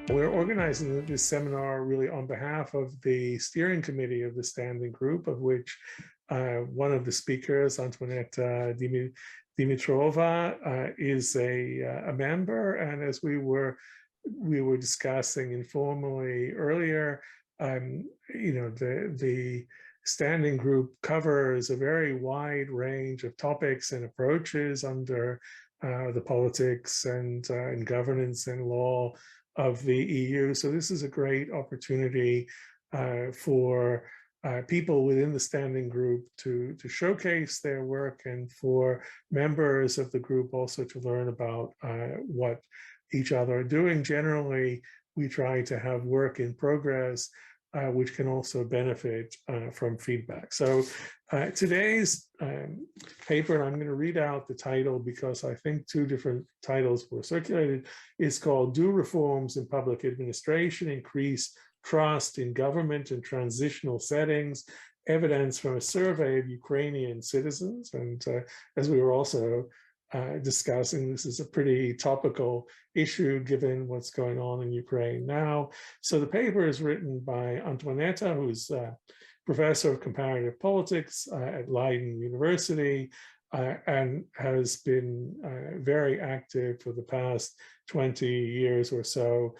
We're organizing this seminar really on behalf of the steering committee of the standing group, of which one of the speakers, Antoaneta Dimitrova, is a member. And as we were discussing informally earlier, the standing group covers a very wide range of topics and approaches under the politics and governance and law of the EU. So this is a great opportunity for people within the standing group to showcase their work, and for members of the group also to learn about what each other are doing. Generally, we try to have work in progress, which can also benefit from feedback. So today's paper, and I'm going to read out the title because I think two different titles were circulated, is called "Do Reforms in Public Administration Increase Trust in Government and Transitional Settings? Evidence from a Survey of Ukrainian Citizens." And as we were also discussing, this is a pretty topical issue given what's going on in Ukraine now. So the paper is written by Antoaneta, who's professor of comparative politics at Leiden University, and has been very active for the past 20 years or so,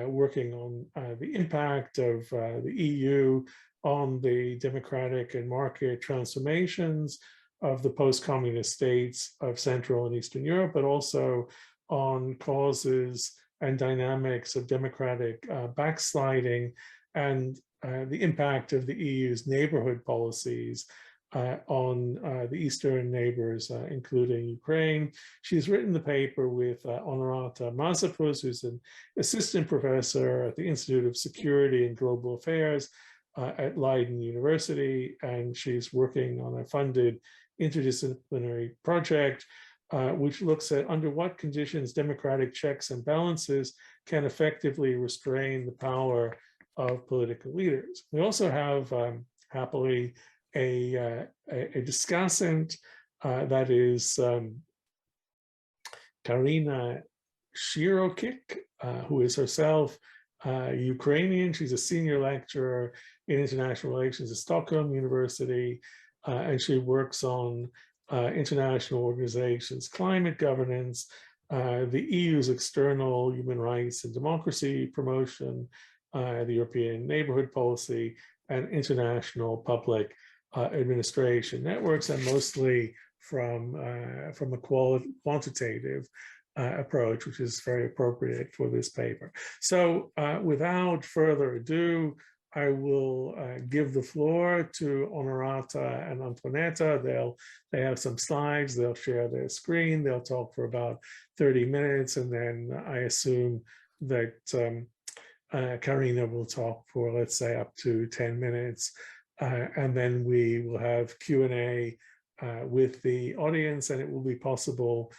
working on the impact of the EU on the democratic and market transformations of the post-communist states of Central and Eastern Europe, but also on causes and dynamics of democratic backsliding and the impact of the EU's neighborhood policies on the Eastern neighbors, including Ukraine. She's written the paper with Honorata Mazepus, who's an assistant professor at the Institute of Security and Global Affairs at Leiden University, and she's working on a funded interdisciplinary project which looks at under what conditions democratic checks and balances can effectively restrain the power of political leaders. We also have, happily, a discussant that is Karina Shyrokykh, who is herself Ukrainian. She's a senior lecturer in international relations at Stockholm University, and she works on international organizations, climate governance, the EU's external human rights and democracy promotion, the European neighborhood policy, and international public administration networks, and mostly from a quantitative approach, which is very appropriate for this paper. So without further ado, I will give the floor to Honorata and Antoaneta. They have some slides, they'll share their screen, they'll talk for about 30 minutes, and then I assume that Karina will talk for, let's say, up to 10 minutes. And then we will have Q&A with the audience, and it will be possible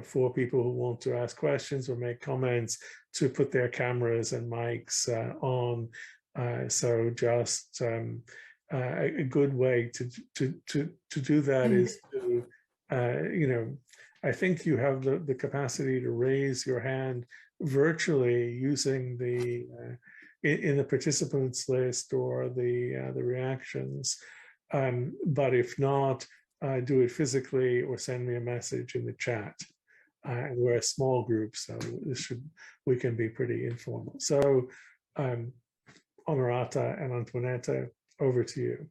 for people who want to ask questions or make comments to put their cameras and mics on. So just a good way to do that is to, I think you have the capacity to raise your hand virtually using the in the participants list or the reactions. But if not, do it physically or send me a message in the chat. We're a small group, so we can be pretty informal. So Honorata and Antoaneta, over to you.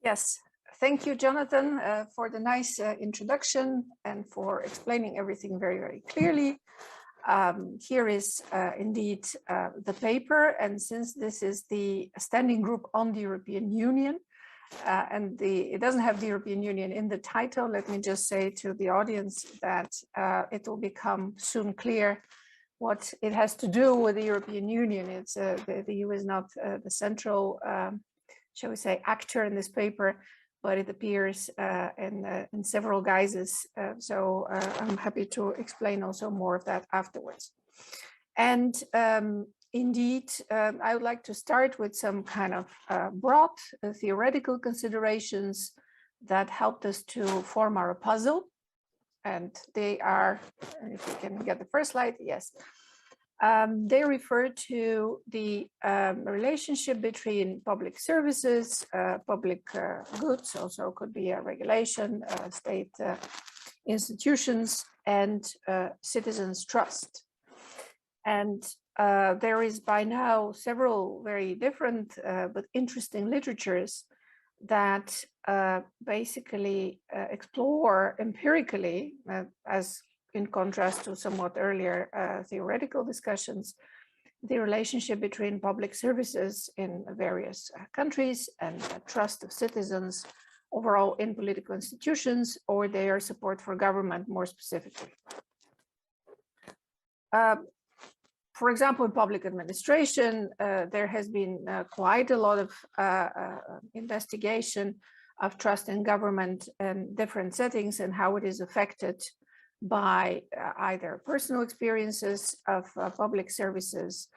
Yes, thank you, Jonathan, for the nice introduction and for explaining everything very, very clearly. Here is indeed the paper, and since this is the standing group on the European Union, and it doesn't have the European Union in the title, let me just say to the audience that it will become soon clear what it has to do with the European Union. It's the EU is not the central, shall we say, actor in this paper, but it appears in several guises. So I'm happy to explain also more of that afterwards. And indeed, I would like to start with some kind of broad theoretical considerations that helped us to form our puzzle. And they are, if you can get the first slide, yes. They refer to the relationship between public services, public goods, also could be a regulation, state institutions, and citizens' trust. And there is by now several very different but interesting literatures that basically explore empirically, as in contrast to somewhat earlier theoretical discussions, the relationship between public services in various countries and trust of citizens overall in political institutions, or their support for government more specifically. For example, in public administration, there has been quite a lot of investigation of trust in government in different settings and how it is affected by either personal experiences of public services,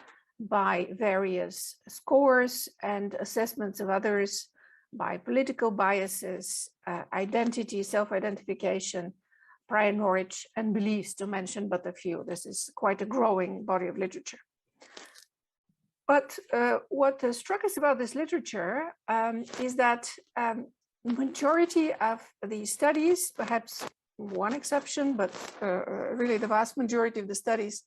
by various scores and assessments of others, by political biases, identity, self-identification, prior knowledge, and beliefs, to mention but a few. This is quite a growing body of literature. But what struck us about this literature is that majority of the studies, perhaps one exception, but really the vast majority of the studies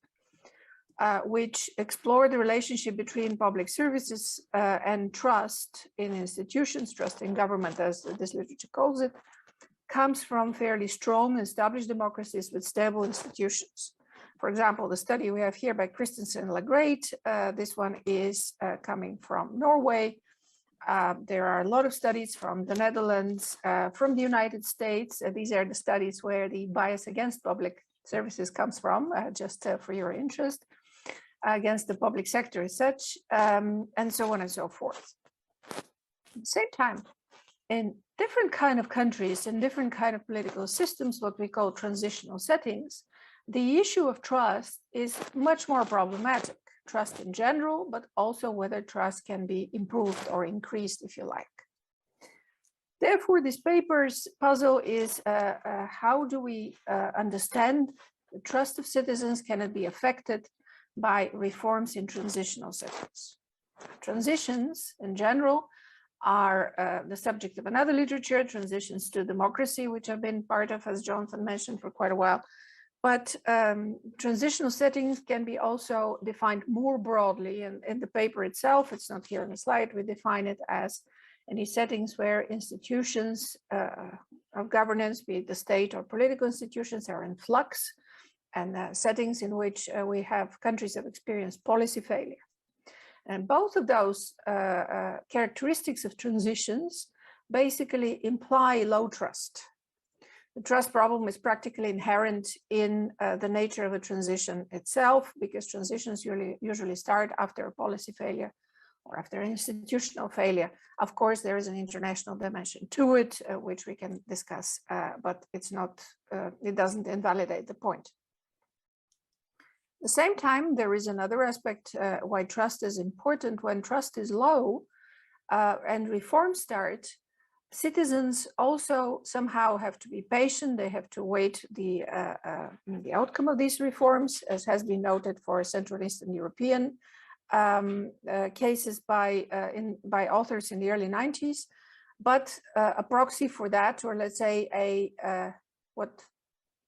which explore the relationship between public services and trust in institutions, trust in government, as this literature calls it, comes from fairly strong established democracies with stable institutions. For example, the study we have here by Christensen and Lagrade, this one is coming from Norway. There are a lot of studies from the Netherlands, from the United States. These are the studies where the bias against public services comes from, just for your interest, against the public sector as such, and so on and so forth. At the same time, in different kind of countries and different kind of political systems, what we call transitional settings, the issue of trust is much more problematic. Trust in general, but also whether trust can be improved or increased, if you like. Therefore, this paper's puzzle is how do we understand the trust of citizens? Can it be affected by reforms in transitional settings? Transitions in general are the subject of another literature, transitions to democracy, which I've been part of, as Jonathan mentioned, for quite a while. But transitional settings can be also defined more broadly. And in the paper itself, it's not here on the slide, we define it as any settings where institutions of governance, be it the state or political institutions, are in flux, and settings in which we have countries have experienced policy failure. And both of those characteristics of transitions basically imply low trust. The trust problem is practically inherent in the nature of a transition itself, because transitions usually start after a policy failure or after an institutional failure. Of course, there is an international dimension to it, which we can discuss, but it's not, it doesn't invalidate the point. At the same time, there is another aspect why trust is important. When trust is low and reforms start, citizens also somehow have to be patient. They have to wait the outcome of these reforms, as has been noted for Central and Eastern European cases by authors in the early 90s. But a proxy for that, or let's say what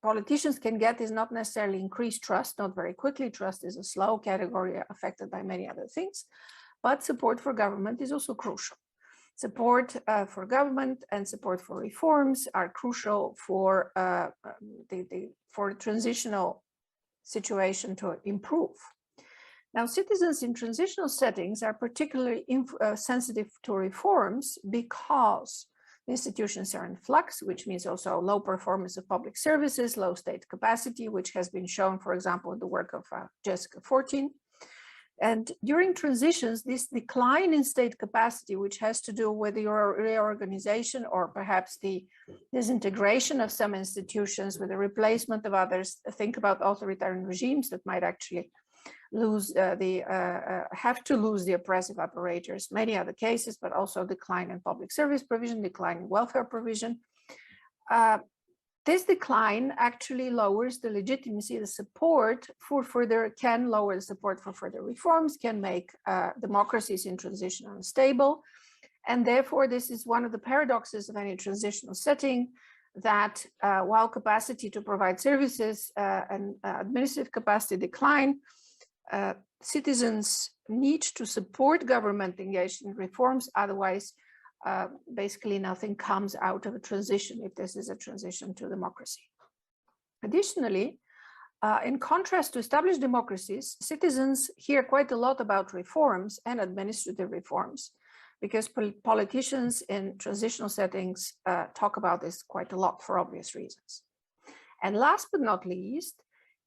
politicians can get, is not necessarily increased trust, not very quickly. Trust is a slow category affected by many other things, but support for government is also crucial. Support for government and support for reforms are crucial for for transitional situation to improve. Now, citizens in transitional settings are particularly sensitive to reforms because institutions are in flux, which means also low performance of public services, low state capacity, which has been shown, for example, in the work of Jessica Fortin. And during transitions, this decline in state capacity, which has to do with the reorganization or perhaps the disintegration of some institutions with the replacement of others, think about authoritarian regimes that might actually lose have to lose the oppressive operators, many other cases, but also decline in public service provision, decline in welfare provision. This decline actually lowers the legitimacy, the support for further, can lower the support for further reforms, can make democracies in transition unstable. And therefore, this is one of the paradoxes of any transitional setting, that while capacity to provide services and administrative capacity decline, citizens need to support government engaged in reforms. Otherwise, basically nothing comes out of a transition if this is a transition to democracy. Additionally, in contrast to established democracies, citizens hear quite a lot about reforms and administrative reforms, because politicians in transitional settings talk about this quite a lot for obvious reasons. And last but not least,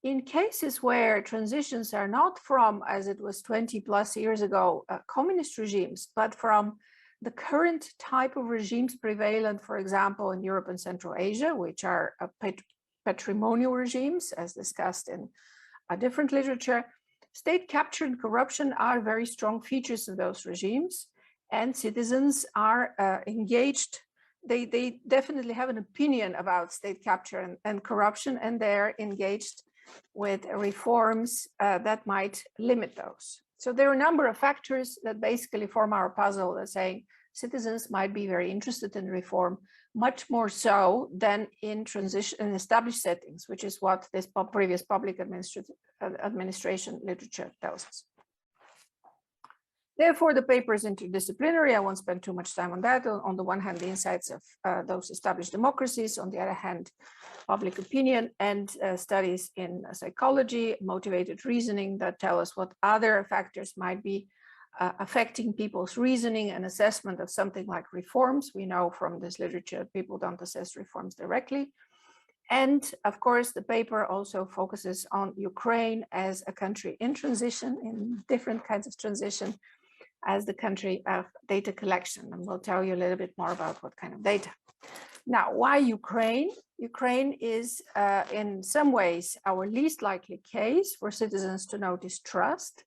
in cases where transitions are not from, as it was 20 plus years ago, communist regimes, but from the current type of regimes prevalent, for example, in Europe and Central Asia, which are patrimonial regimes, as discussed in a different literature, state capture and corruption are very strong features of those regimes, and citizens are engaged. They definitely have an opinion about state capture and corruption, and they're engaged with reforms that might limit those. So there are a number of factors that basically form our puzzle that say citizens might be very interested in reform, much more so than in transition and established settings, which is what this previous public administration literature tells us. Therefore, the paper is interdisciplinary. I won't spend too much time on that. On the one hand, the insights of those established democracies, on the other hand, public opinion, and studies in psychology, motivated reasoning that tell us what other factors might be affecting people's reasoning and assessment of something like reforms. We know from this literature people don't assess reforms directly. And of course, the paper also focuses on Ukraine as a country in transition, in different kinds of transition, as the country of data collection. And we'll tell you a little bit more about what kind of data. Now, why Ukraine? Ukraine is in some ways our least likely case for citizens to notice trust,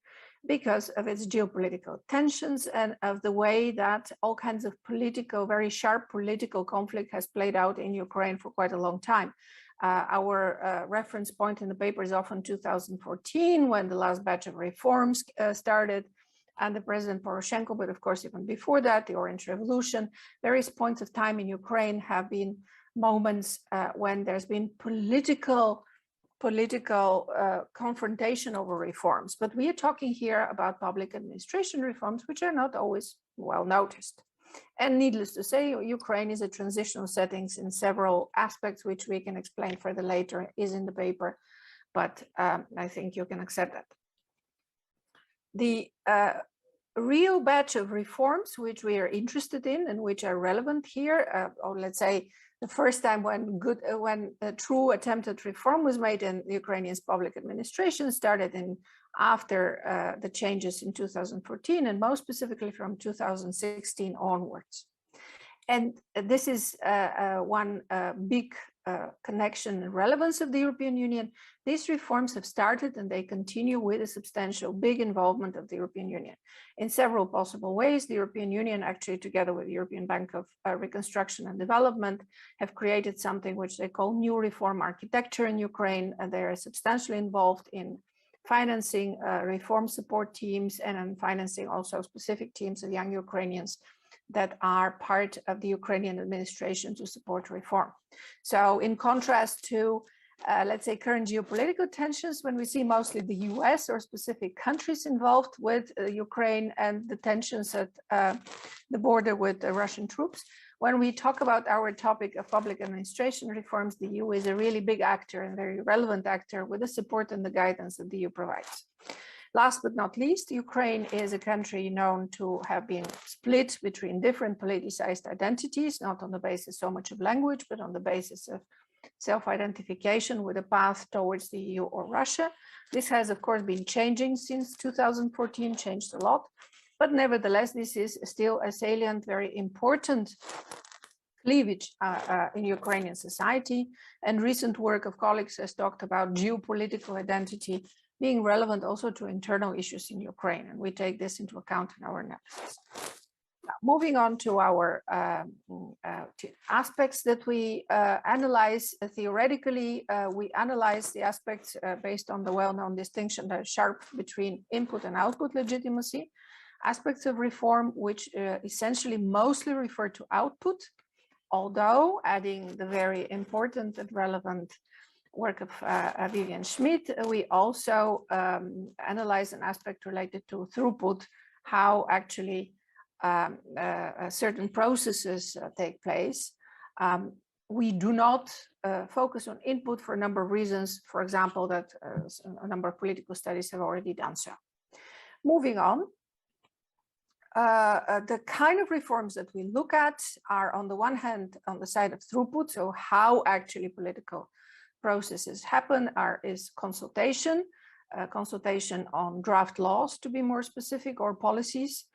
because of its geopolitical tensions and of the way that all kinds of political, very sharp political conflict has played out in Ukraine for quite a long time. Our reference point in the paper is often 2014, when the last batch of reforms started under President Poroshenko, but of course, even before that, the Orange Revolution. Various points of time in Ukraine have been moments when there's been political confrontation over reforms. But we are talking here about public administration reforms, which are not always well noticed. And needless to say, Ukraine is a transitional settings in several aspects, which we can explain further later, is in the paper, but I think you can accept that. The real batch of reforms which we are interested in and which are relevant here, or let's say the first time when a true attempt at reform was made in Ukrainian public administration started after the changes in 2014, and most specifically from 2016 onwards. And this is one big connection and relevance of the European Union. These reforms have started and they continue with a substantial big involvement of the European Union in several possible ways. The European Union, actually together with the European Bank of Reconstruction and Development, have created something which they call new reform architecture in Ukraine, and they are substantially involved in financing reform support teams and in financing also specific teams of young Ukrainians that are part of the Ukrainian administration to support reform. So in contrast to, let's say, current geopolitical tensions, when we see mostly the US or specific countries involved with Ukraine and the tensions at the border with the Russian troops, when we talk about our topic of public administration reforms, the EU is a really big actor and very relevant actor with the support and the guidance that the EU provides. Last but not least, Ukraine is a country known to have been split between different politicized identities, not on the basis so much of language, but on the basis of self-identification with a path towards the EU or Russia. This has, of course, been changing since 2014, changed a lot. But nevertheless, this is still a salient, very important cleavage in Ukrainian society. And recent work of colleagues has talked about geopolitical identity being relevant also to internal issues in Ukraine. And we take this into account in our analysis. Now, Moving on to our aspects that we analyze theoretically, we analyze the aspects based on the well-known distinction that is sharp between input and output legitimacy. Aspects of reform which essentially mostly refer to output, although adding the very important and relevant work of Vivian Schmidt, we also analyze an aspect related to throughput, how actually certain processes take place. We do not focus on input for a number of reasons, for example, that a number of political studies have already done so. Moving on, the kind of reforms that we look at are on the one hand on the side of throughput, so how actually political processes happen is consultation, consultation on draft laws to be more specific, or policies,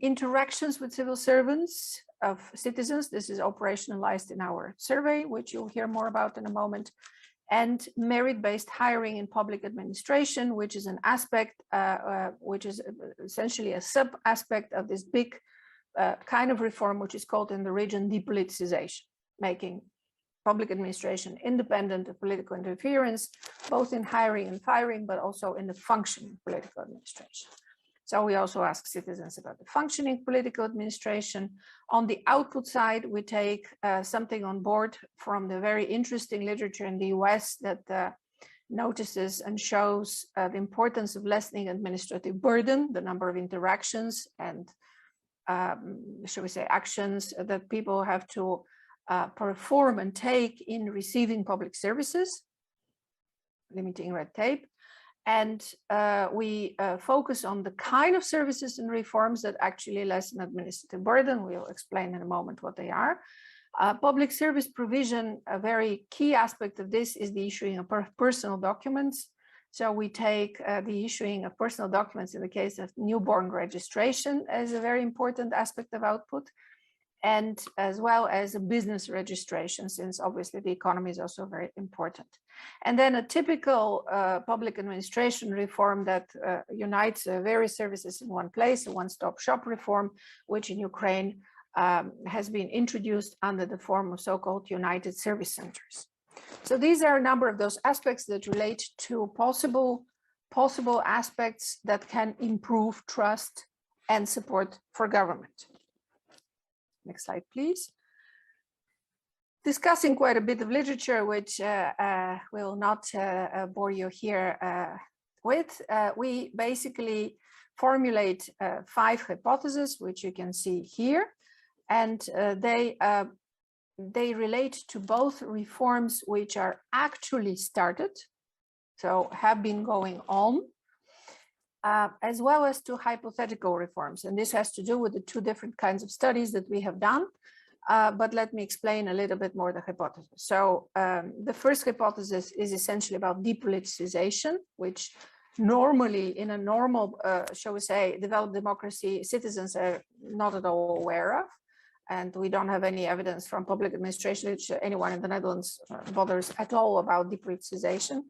interactions with civil servants of citizens. This is operationalized in our survey, which you'll hear more about in a moment, and merit-based hiring in public administration, which is an aspect, which is essentially a sub-aspect of this big kind of reform, which is called in the region depoliticization, making public administration independent of political interference, both in hiring and firing, but also in the functioning political administration. So we also ask citizens about the functioning political administration. On the output side, we take something on board from the very interesting literature in the US that notices and shows the importance of lessening administrative burden, the number of interactions and, shall we say, actions that people have to perform and take in receiving public services, limiting red tape. And we focus on the kind of services and reforms that actually lessen administrative burden. We'll explain in a moment what they are. Public service provision, a very key aspect of this is the issuing of personal documents. So we take the issuing of personal documents in the case of newborn registration as a very important aspect of output, and as well as a business registration, since obviously the economy is also very important. And then a typical public administration reform that unites various services in one place, a one-stop shop reform, which in Ukraine has been introduced under the form of so-called united service centers. So these are a number of those aspects that relate to possible aspects that can improve trust and support for government. Next slide, please. Discussing quite a bit of literature, which will not bore you here with, we basically formulate 5 hypotheses, which you can see here, and they relate to both reforms which are actually started, so have been going on, as well as to hypothetical reforms. And this has to do with the 2 different kinds of studies that we have done. But let me explain a little bit more the hypothesis. So the first hypothesis is essentially about depoliticization, which normally in a normal, shall we say, developed democracy, citizens are not at all aware of. And we don't have any evidence from public administration which anyone in the Netherlands bothers at all about depoliticization.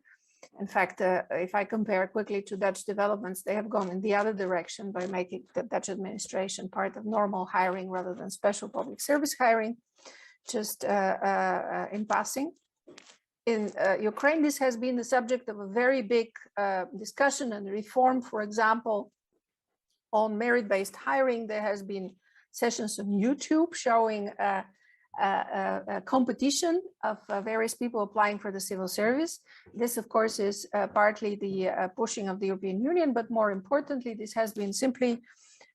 In fact, if I compare quickly to Dutch developments, they have gone in the other direction by making the Dutch administration part of normal hiring rather than special public service hiring, just in passing. In Ukraine, this has been the subject of a very big discussion and reform. For example, on merit-based hiring, there has been sessions on YouTube showing a competition of various people applying for the civil service. This, of course, is partly the pushing of the European Union, but more importantly, this has been simply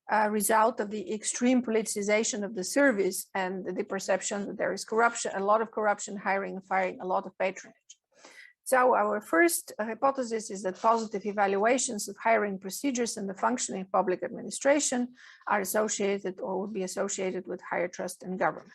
a result of the extreme politicization of the service and the perception that there is corruption, a lot of corruption, hiring and firing, a lot of patronage. So our first hypothesis is that positive evaluations of hiring procedures and the functioning of public administration are associated or would be associated with higher trust in government.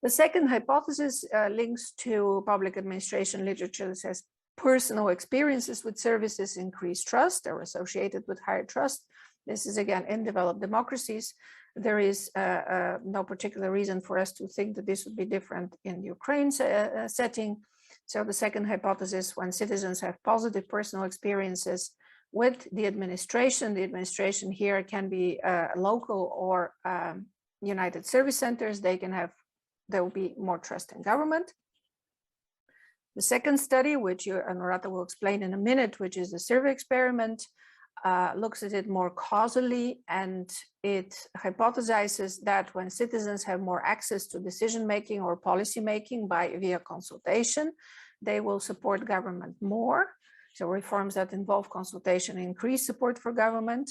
The second hypothesis links to public administration literature that says personal experiences with services increase trust or associated with higher trust. This is again in developed democracies. There is no particular reason for us to think that this would be different in Ukraine's setting. So the second hypothesis, when citizens have positive personal experiences with the administration. The administration here can be local or United Service Centers. There will be more trust in government. The second study, which Honorata will explain in a minute, which is the survey experiment, looks at it more causally, and it hypothesizes that when citizens have more access to decision-making or policy-making via consultation, they will support government more. So reforms that involve consultation increase support for government.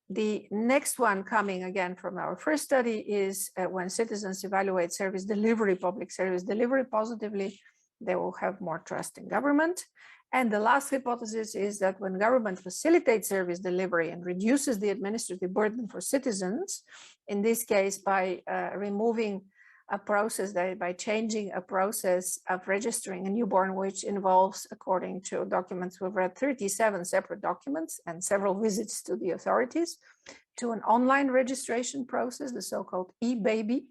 The next one, coming again from our first study, is when citizens evaluate service delivery, public service delivery positively, they will have more trust in government. And the last hypothesis is that when government facilitates service delivery and reduces the administrative burden for citizens, in this case by removing a process, by changing a process of registering a newborn, which involves, according to documents we've read, 37 separate documents and several visits to the authorities, to an online registration process, the so-called e-baby.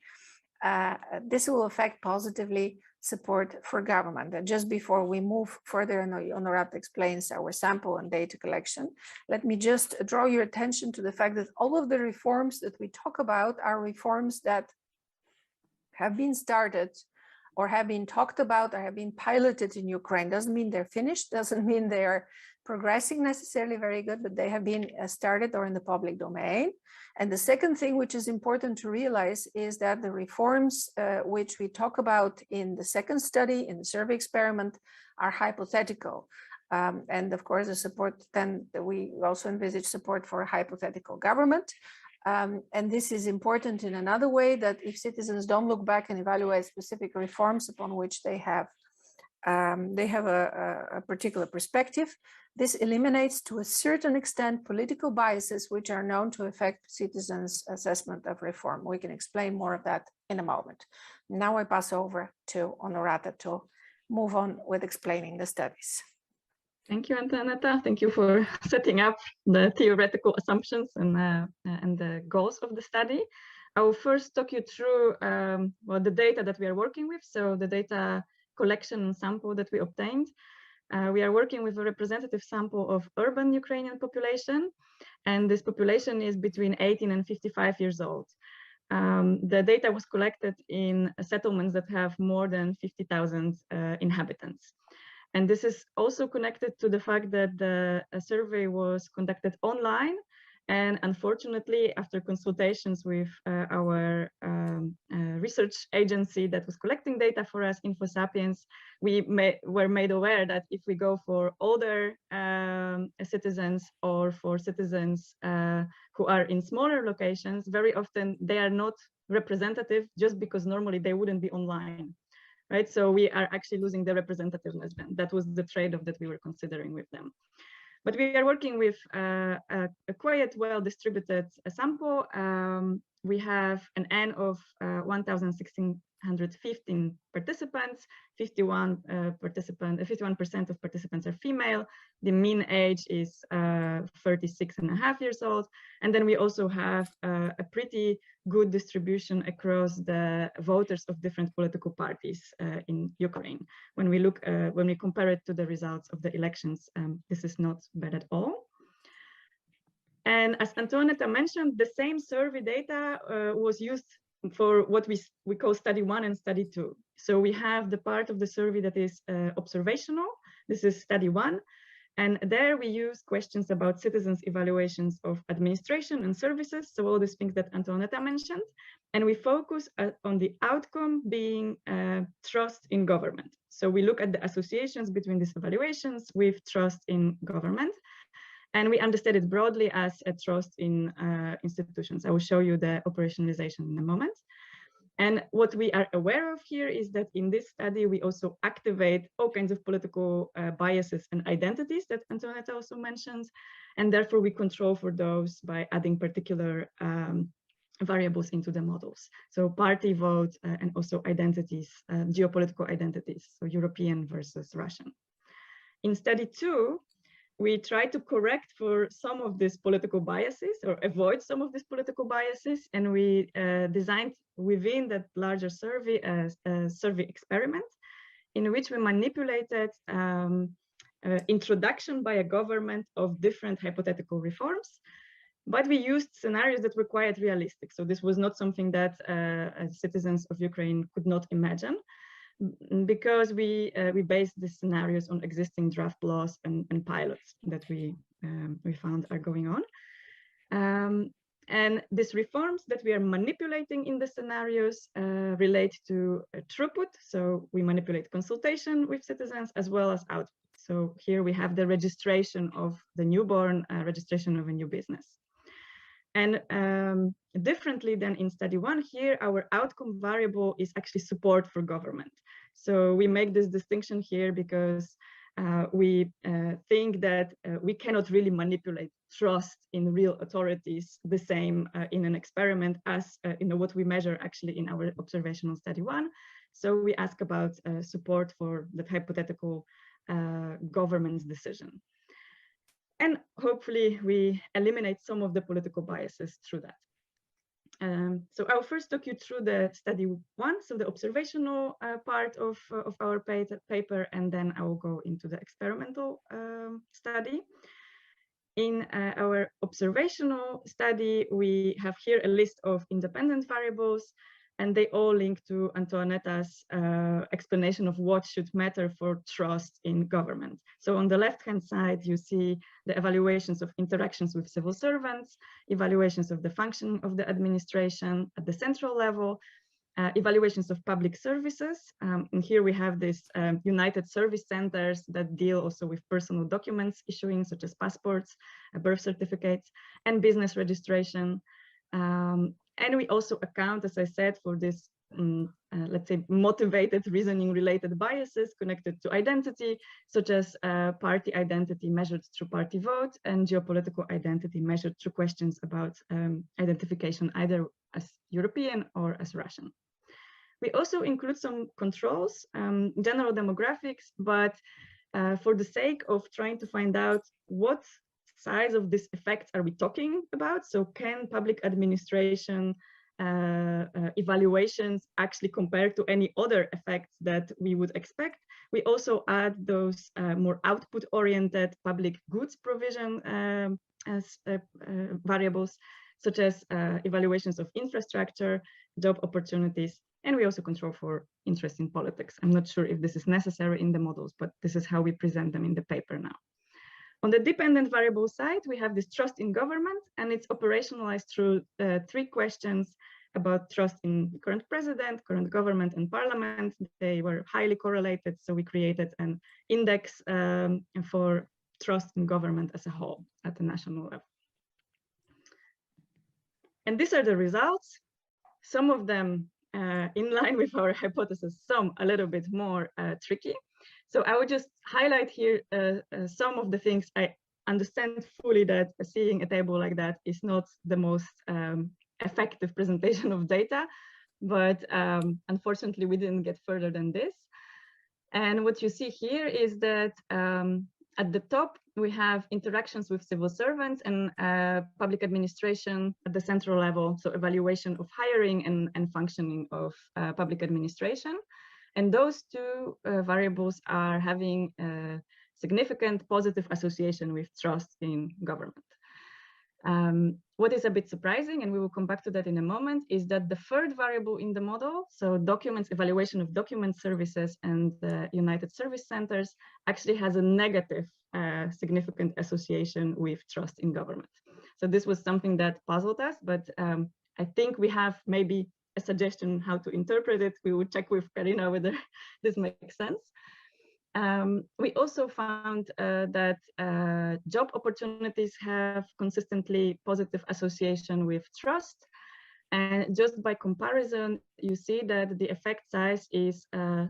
This will affect positively support for government. And just before we move further, and Honorata explains our sample and data collection, let me just draw your attention to the fact that all of the reforms that we talk about are reforms that have been started or have been talked about or have been piloted in Ukraine. Doesn't mean they're finished, doesn't mean they're progressing necessarily very good, but they have been started or in the public domain. And the second thing which is important to realize is that the reforms which we talk about in the second study, in the survey experiment, are hypothetical. And of course, the support, then we also envisage support for a hypothetical government. And this is important in another way, that if citizens don't look back and evaluate specific reforms upon which they have a particular perspective, this eliminates to a certain extent political biases which are known to affect citizens' assessment of reform. We can explain more of that in a moment. Now I pass over to Honorata to move on with explaining the studies. Thank you, Antoaneta. Thank you for setting up the theoretical assumptions and the goals of the study. I will first talk you through the data that we are working with. So the data collection and sample that we obtained. We are working with a representative sample of urban Ukrainian population, and this population is between 18 and 55 years old. The data was collected in settlements that have more than 50,000 inhabitants. And this is also connected to the fact that the survey was conducted online. And unfortunately, after consultations with our research agency that was collecting data for us, InfoSapiens, we were made aware that if we go for older citizens or for citizens who are in smaller locations, very often they are not representative just because normally they wouldn't be online. Right, so we are actually losing the representativeness then. That was the trade-off that we were considering with them. But we are working with a quite well-distributed sample. We have an N of 1,615 participants, 51% of participants are female. The mean age is 36.5 years old. And then we also have a pretty good distribution across the voters of different political parties in Ukraine. When we look, when we compare it to the results of the elections, this is not bad at all. And as Antoaneta mentioned, the same survey data was used for what we call study 1 and study 2. So we have the part of the survey that is observational. This is study 1. And there we use questions about citizens' evaluations of administration and services. So all these things that Antoaneta mentioned. And we focus on the outcome being trust in government. So we look at the associations between these evaluations with trust in government. And we understand it broadly as a trust in institutions. I will show you the operationalization in a moment. And what we are aware of here is that in this study, we also activate all kinds of political biases and identities that Antoaneta also mentions. And therefore, we control for those by adding particular variables into the models. So party vote and also identities, geopolitical identities, so European versus Russian. In study 2, we try to correct for some of these political biases or avoid some of these political biases. And we designed within that larger survey a survey experiment in which we manipulated introduction by a government of different hypothetical reforms. But we used scenarios that were quite realistic. So this was not something that citizens of Ukraine could not imagine, because we based the scenarios on existing draft laws and pilots that we found are going on. And these reforms that we are manipulating in the scenarios relate to throughput. So we manipulate consultation with citizens as well as output. So here we have the registration of the newborn, registration of a new business. And differently than in study one, here our outcome variable is actually support for government. So we make this distinction here because we think that we cannot really manipulate trust in real authorities the same in an experiment as what we measure actually in our observational study one. So we ask about support for that hypothetical government's decision. And hopefully we eliminate some of the political biases through that. So I'll first talk you through the study one, so the observational part of our paper, and then I will go into the experimental study. In our observational study, we have here a list of independent variables, and they all link to Antoaneta's explanation of what should matter for trust in government. So on the left-hand side, you see the evaluations of interactions with civil servants, evaluations of the functioning of the administration at the central level, evaluations of public services. And here we have these united service centers that deal also with personal documents issuing, such as passports, birth certificates, and business registration. And we also account, as I said, for this, let's say, motivated reasoning related biases connected to identity, such as party identity measured through party vote and geopolitical identity measured through questions about identification either as European or as Russian. We also include some controls, general demographics, but for the sake of trying to find out what size of this effect are we talking about? So can public administration evaluations actually compare to any other effects that we would expect? We also add those more output-oriented public goods provision as variables, such as evaluations of infrastructure, job opportunities, and we also control for interest in politics. I'm not sure if this is necessary in the models, but this is how we present them in the paper now. On the dependent variable side, we have this trust in government, and it's operationalized through 3 questions about trust in the current president, current government, and parliament. They were highly correlated, so we created an index for trust in government as a whole at the national level. And these are the results. Some of them in line with our hypothesis, some a little bit more tricky. So I would just highlight here some of the things. I understand fully that seeing a table like that is not the most effective presentation of data, but unfortunately we didn't get further than this. And what you see here is that at the top, we have interactions with civil servants and public administration at the central level, so evaluation of hiring and functioning of public administration. And those 2 variables are having a significant positive association with trust in government. What is a bit surprising, and we will come back to that in a moment, is that the 3rd variable in the model, so documents, evaluation of document services and the United Service Centers, actually has a negative significant association with trust in government. So this was something that puzzled us, but I think we have maybe a suggestion how to interpret it. We will check with Karina whether this makes sense. We also found that job opportunities have consistently positive association with trust. And just by comparison, you see that the effect size is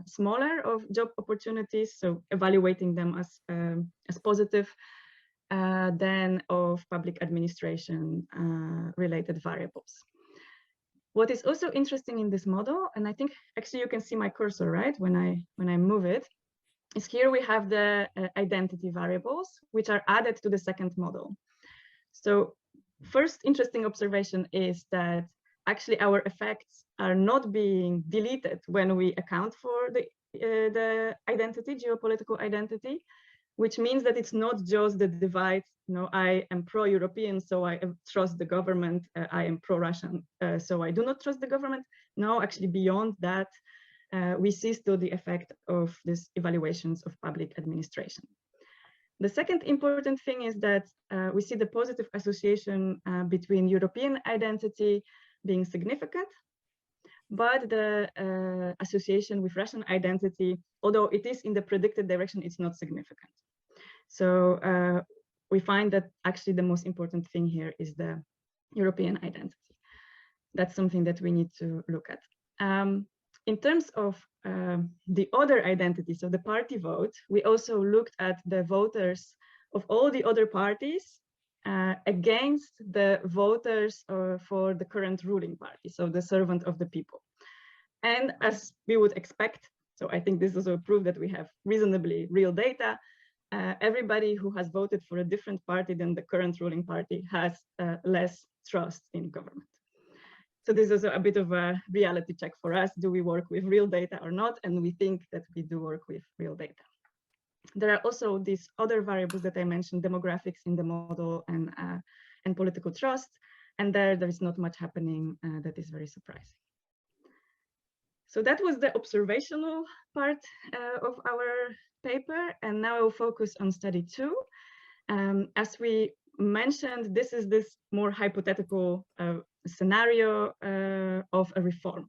smaller of job opportunities, so evaluating them as positive than of public administration related variables. What is also interesting in this model, and I think actually you can see my cursor, right, when I move it, is here we have the identity variables, which are added to the 2nd model. So first interesting observation is that actually our effects are not being deleted when we account for the identity, geopolitical identity, which means that it's not just the divide, I am pro-European, so I trust the government, I am pro-Russian, so I do not trust the government. No, actually beyond that, we see still the effect of these evaluations of public administration. The second important thing is that we see the positive association between European identity being significant, but the association with Russian identity, although it is in the predicted direction, it's not significant. So we find that actually the most important thing here is the European identity. That's something that we need to look at. In terms of the other identities, so the party vote, we also looked at the voters of all the other parties against the voters for the current ruling party, so the servant of the people. And as we would expect, so I think this is also proof that we have reasonably real data, everybody who has voted for a different party than the current ruling party has less trust in government. So this is a bit of a reality check for us. Do we work with real data or not? And we think that we do work with real data. There are also these other variables that I mentioned, demographics in the model and political trust. And there is not much happening that is very surprising. So that was the observational part of our paper. And now I will focus on study 2. As we mentioned, this is this more hypothetical scenario of a reform.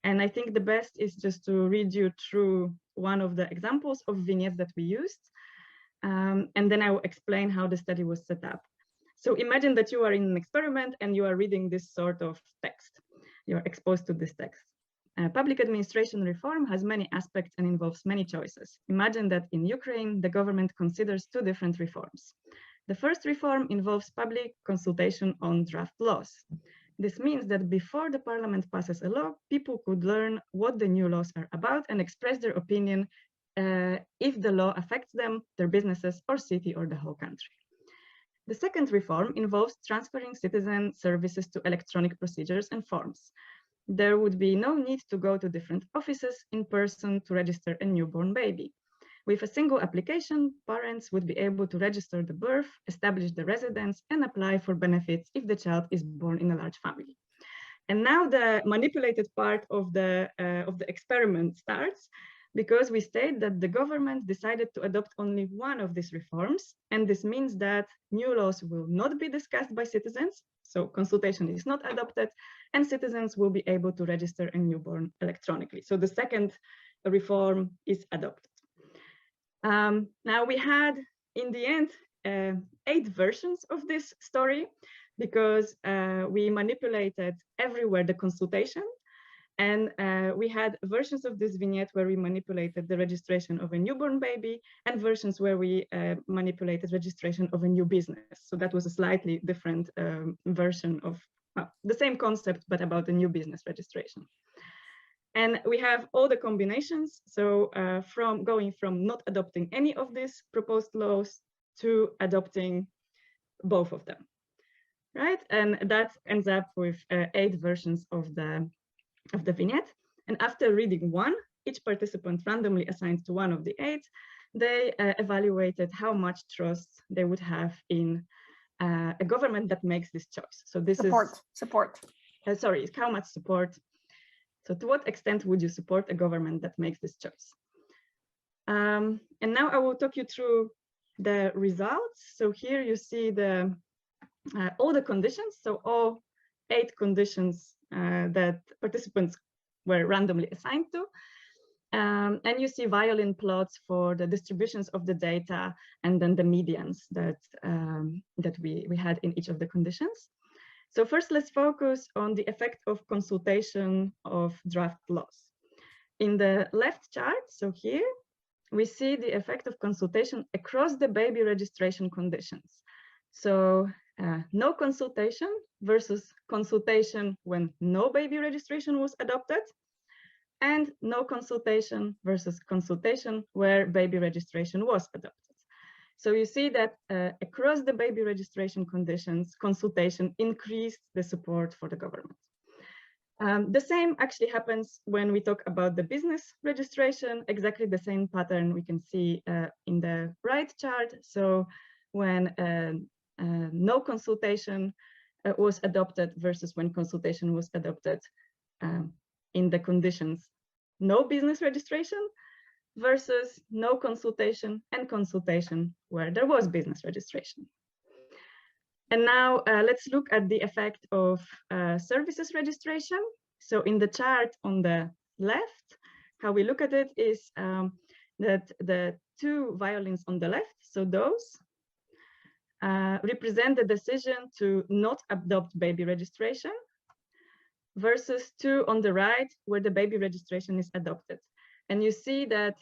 And I think the best is just to read you through one of the examples of vignettes that we used. And then I will explain how the study was set up. So imagine that you are in an experiment and you are reading this sort of text. You're exposed to this text. Public administration reform has many aspects and involves many choices. Imagine that in Ukraine, the government considers 2 different reforms. The first reform involves public consultation on draft laws. This means that before the parliament passes a law, people could learn what the new laws are about and express their opinion if the law affects them, their businesses, or city, or the whole country. The second reform involves transferring citizen services to electronic procedures and forms. There would be no need to go to different offices in person to register a newborn baby. With a single application, parents would be able to register the birth, establish the residence, and apply for benefits if the child is born in a large family. And now the manipulated part of the experiment starts, because we state that the government decided to adopt only one of these reforms. And this means that new laws will not be discussed by citizens, so consultation is not adopted, and citizens will be able to register a newborn electronically. So the second reform is adopted. Now we had, in the end, 8 versions of this story, because we manipulated everywhere the consultation. And we had versions of this vignette where we manipulated the registration of a newborn baby, and versions where we manipulated registration of a new business. So that was a slightly different version of the same concept, but about a new business registration. And we have all the combinations. So from going from not adopting any of these proposed laws to adopting both of them, right? And that ends up with 8 versions of the vignette. And after reading one, each participant randomly assigned to one of the 8, they evaluated how much trust they would have in a government that makes this choice. So this is how much support. So to what extent would you support a government that makes this choice? And now I will talk you through the results. So here you see all the conditions. So all 8 conditions that participants were randomly assigned to. And you see violin plots for the distributions of the data, and then the medians that we had in each of the conditions. So first, let's focus on the effect of consultation of draft laws. In the left chart, so here, we see the effect of consultation across the baby registration conditions. So no consultation versus consultation when no baby registration was adopted, and no consultation versus consultation where baby registration was adopted. So you see that across the baby registration conditions, consultation increased the support for the government. The same actually happens when we talk about the business registration, exactly the same pattern we can see in the right chart. So when no consultation was adopted versus when consultation was adopted in the conditions no business registration versus no consultation and consultation where there was business registration. And now let's look at the effect of services registration. So in the chart on the left, how we look at it is that the two violins on the left, so those, represent the decision to not adopt baby registration versus two on the right, where the baby registration is adopted. And you see that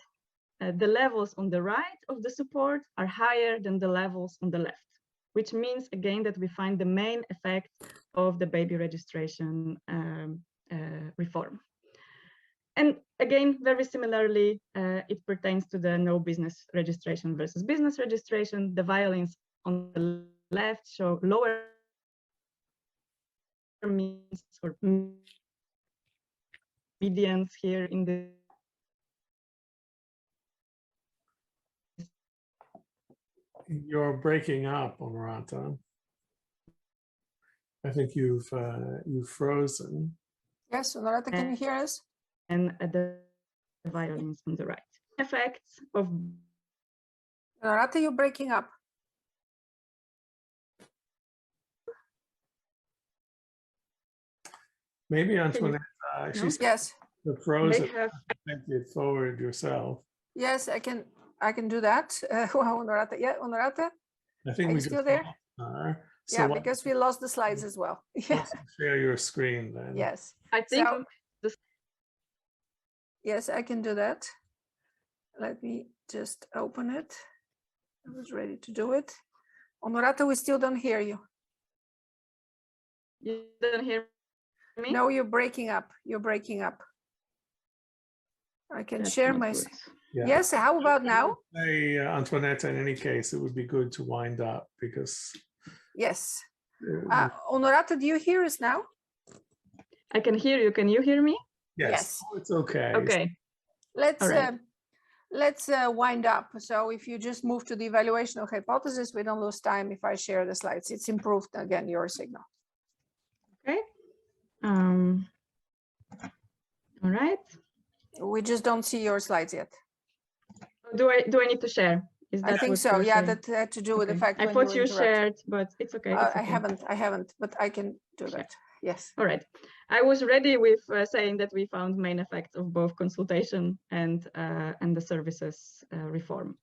the levels on the right of the support are higher than the levels on the left, which means again that we find the main effect of the baby registration reform. And again, very similarly, it pertains to the no business registration versus business registration. The violins on the left show lower means or medians here in the You're breaking up, Honorata. I think you've frozen. Yes, Honorata, can you hear us? And the violins on the right. Effects of Honorata, you're breaking up. Maybe Antoaneta, she's Yes. frozen. Take it forward yourself. Yes, I can do that. Honorata, yeah, Honorata. I think Are we you still there? So yeah, because we lost the slides as well. Yeah. Share your screen then. Yes. I think so, yes, I can do that. Let me just open it. I was ready to do it. Honorata, we still don't hear you. You don't hear me? No, you're breaking up. You're breaking up. I can That's share not my. good. Yeah. Yes. How about now? Hey, Antoaneta, in any case, it would be good to wind up because. Yes. Honorata, do you hear us now? I can hear you. Can you hear me? Yes. Oh, it's okay. Okay. Let's wind up. So if you just move to the evaluation of hypothesis, we don't lose time if I share the slides. It's improved again, your signal. Okay. All right. We just don't see your slides yet. Do I need to share? Is that I think what so. Yeah, saying? that had to do with the fact. I thought you shared, but it's okay. It's okay. I haven't, but I can do that. Yes. All right. I was ready with saying that we found main effects of both consultation and the services reform.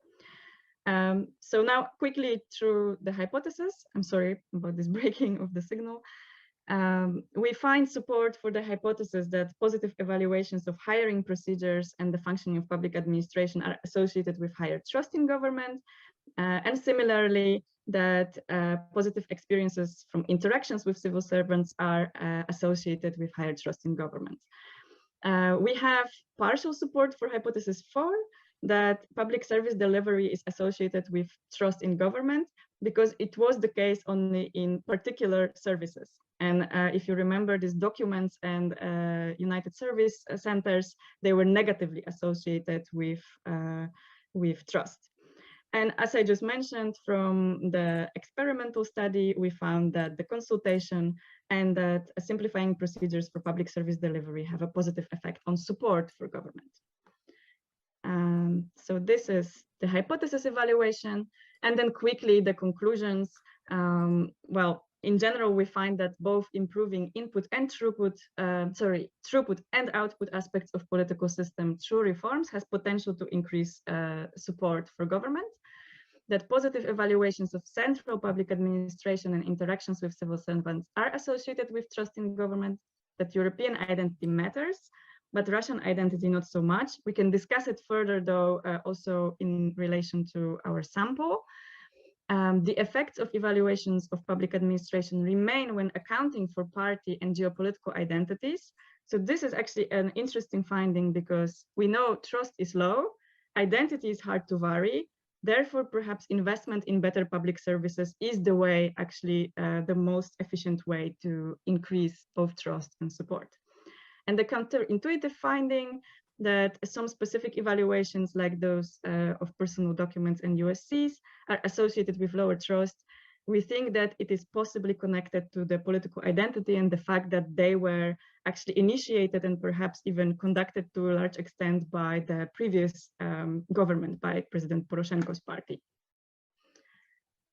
So now quickly through the hypothesis. I'm sorry about this breaking of the signal. We find support for the hypothesis that positive evaluations of hiring procedures and the functioning of public administration are associated with higher trust in government, and similarly that positive experiences from interactions with civil servants are associated with higher trust in government. We have partial support for hypothesis 4, that public service delivery is associated with trust in government, because it was the case only in particular services. And if you remember these documents and United Service Centers, they were negatively associated with trust. And as I just mentioned, from the experimental study, we found that the consultation and that simplifying procedures for public service delivery have a positive effect on support for government. So this is the hypothesis evaluation. And then quickly the conclusions. Well, in general, we find that both improving input and throughput and output aspects of political system through reforms has potential to increase support for government. That positive evaluations of central public administration and interactions with civil servants are associated with trust in government. That European identity matters, but Russian identity not so much. We can discuss it further, though, also in relation to our sample. The effects of evaluations of public administration remain when accounting for party and geopolitical identities. So this is actually an interesting finding, because we know trust is low, identity is hard to vary. Therefore, perhaps investment in better public services is the way, actually, the most efficient way to increase both trust and support. And the counterintuitive finding that some specific evaluations like those of personal documents and USCs are associated with lower trust, we think that it is possibly connected to the political identity and the fact that they were actually initiated and perhaps even conducted to a large extent by the previous government, by President Poroshenko's party.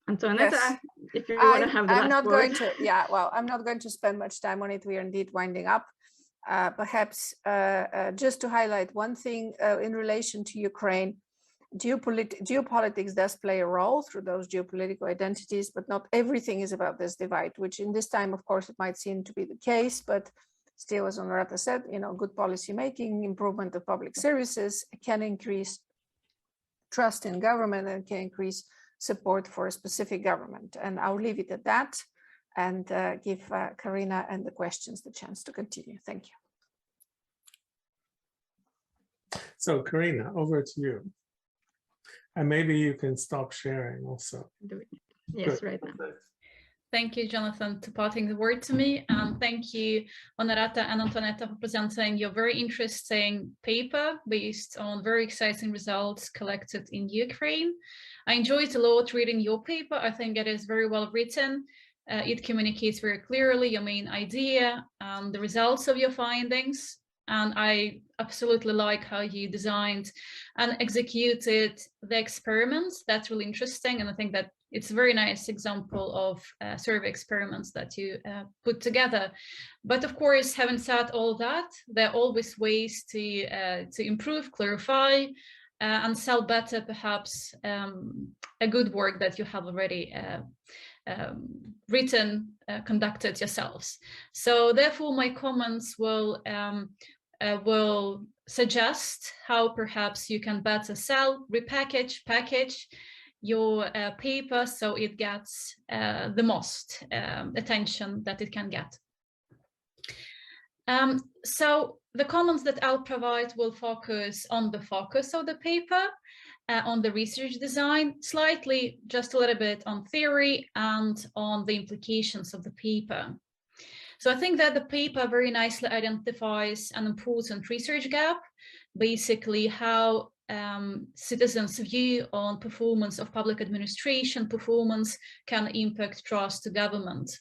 Antoaneta, Yes. if you want to have the I'm last not word. going to, yeah, well, I'm not going to spend much time on it. We are indeed winding up. Perhaps just to highlight one thing in relation to Ukraine, geopolitics does play a role through those geopolitical identities, but not everything is about this divide, which in this time, of course, it might seem to be the case, but still, as Honorata said, you know, good policy making, improvement of public services can increase trust in government and can increase support for a specific government. And I'll leave it at that and give Karina and the questions the chance to continue. Thank you. So Karina, over to you. And maybe you can stop sharing also. Yes, Good. right now. Thank you, Jonathan, for passing the word to me. And thank you, Honorata and Antoaneta, for presenting your very interesting paper based on very exciting results collected in Ukraine. I enjoyed a lot reading your paper. I think it is very well written. It communicates very clearly your main idea and the results of your findings. And I absolutely like how you designed and executed the experiments. That's really interesting. And I think that it's a very nice example of survey experiments that you put together. But of course, having said all that, there are always ways to improve, clarify, and sell better, perhaps, a good work that you have already written, conducted yourselves. So therefore, my comments will suggest how perhaps you can better sell, repackage, package your paper so it gets the most attention that it can get. So the comments that I'll provide will focus on the focus of the paper, on the research design, slightly just a little bit on theory and on the implications of the paper. So I think that the paper very nicely identifies an important research gap, basically how citizens' view on performance of public administration performance can impact trust to government.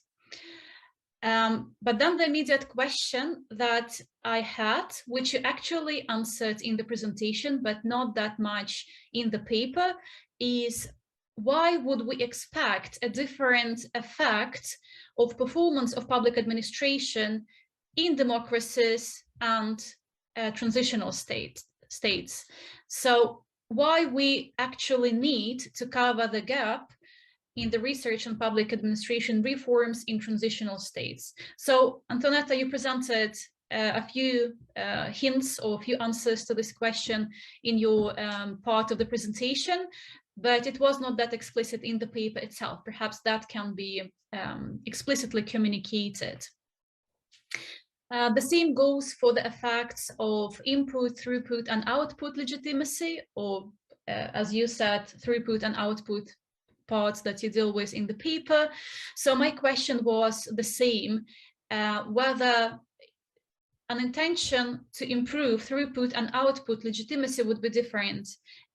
But then the immediate question that I had, which you actually answered in the presentation, but not that much in the paper, is why would we expect a different effect of performance of public administration in democracies and transitional states? So why we actually need to cover the gap in the research on public administration reforms in transitional states. So Antoaneta, you presented a few hints or a few answers to this question in your part of the presentation, but it was not that explicit in the paper itself. Perhaps that can be explicitly communicated. The same goes for the effects of input, throughput, and output legitimacy, or as you said, throughput and output parts that you deal with in the paper. So my question was the same, whether an intention to improve throughput and output legitimacy would be different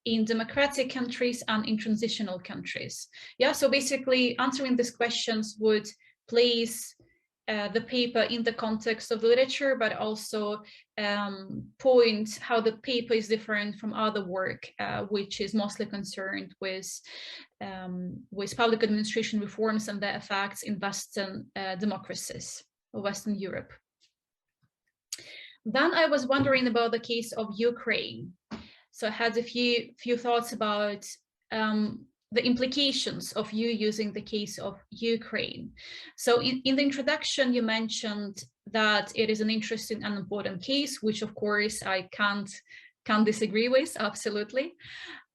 in democratic countries and in transitional countries. Yeah, so basically answering these questions would place the paper in the context of the literature, but also point how the paper is different from other work, which is mostly concerned with public administration reforms and their effects in Western democracies or Western Europe. Then I was wondering about the case of Ukraine. So I had a few thoughts about the implications of you using the case of Ukraine. So in the introduction, you mentioned that it is an interesting and important case, which of course I can't disagree with, absolutely.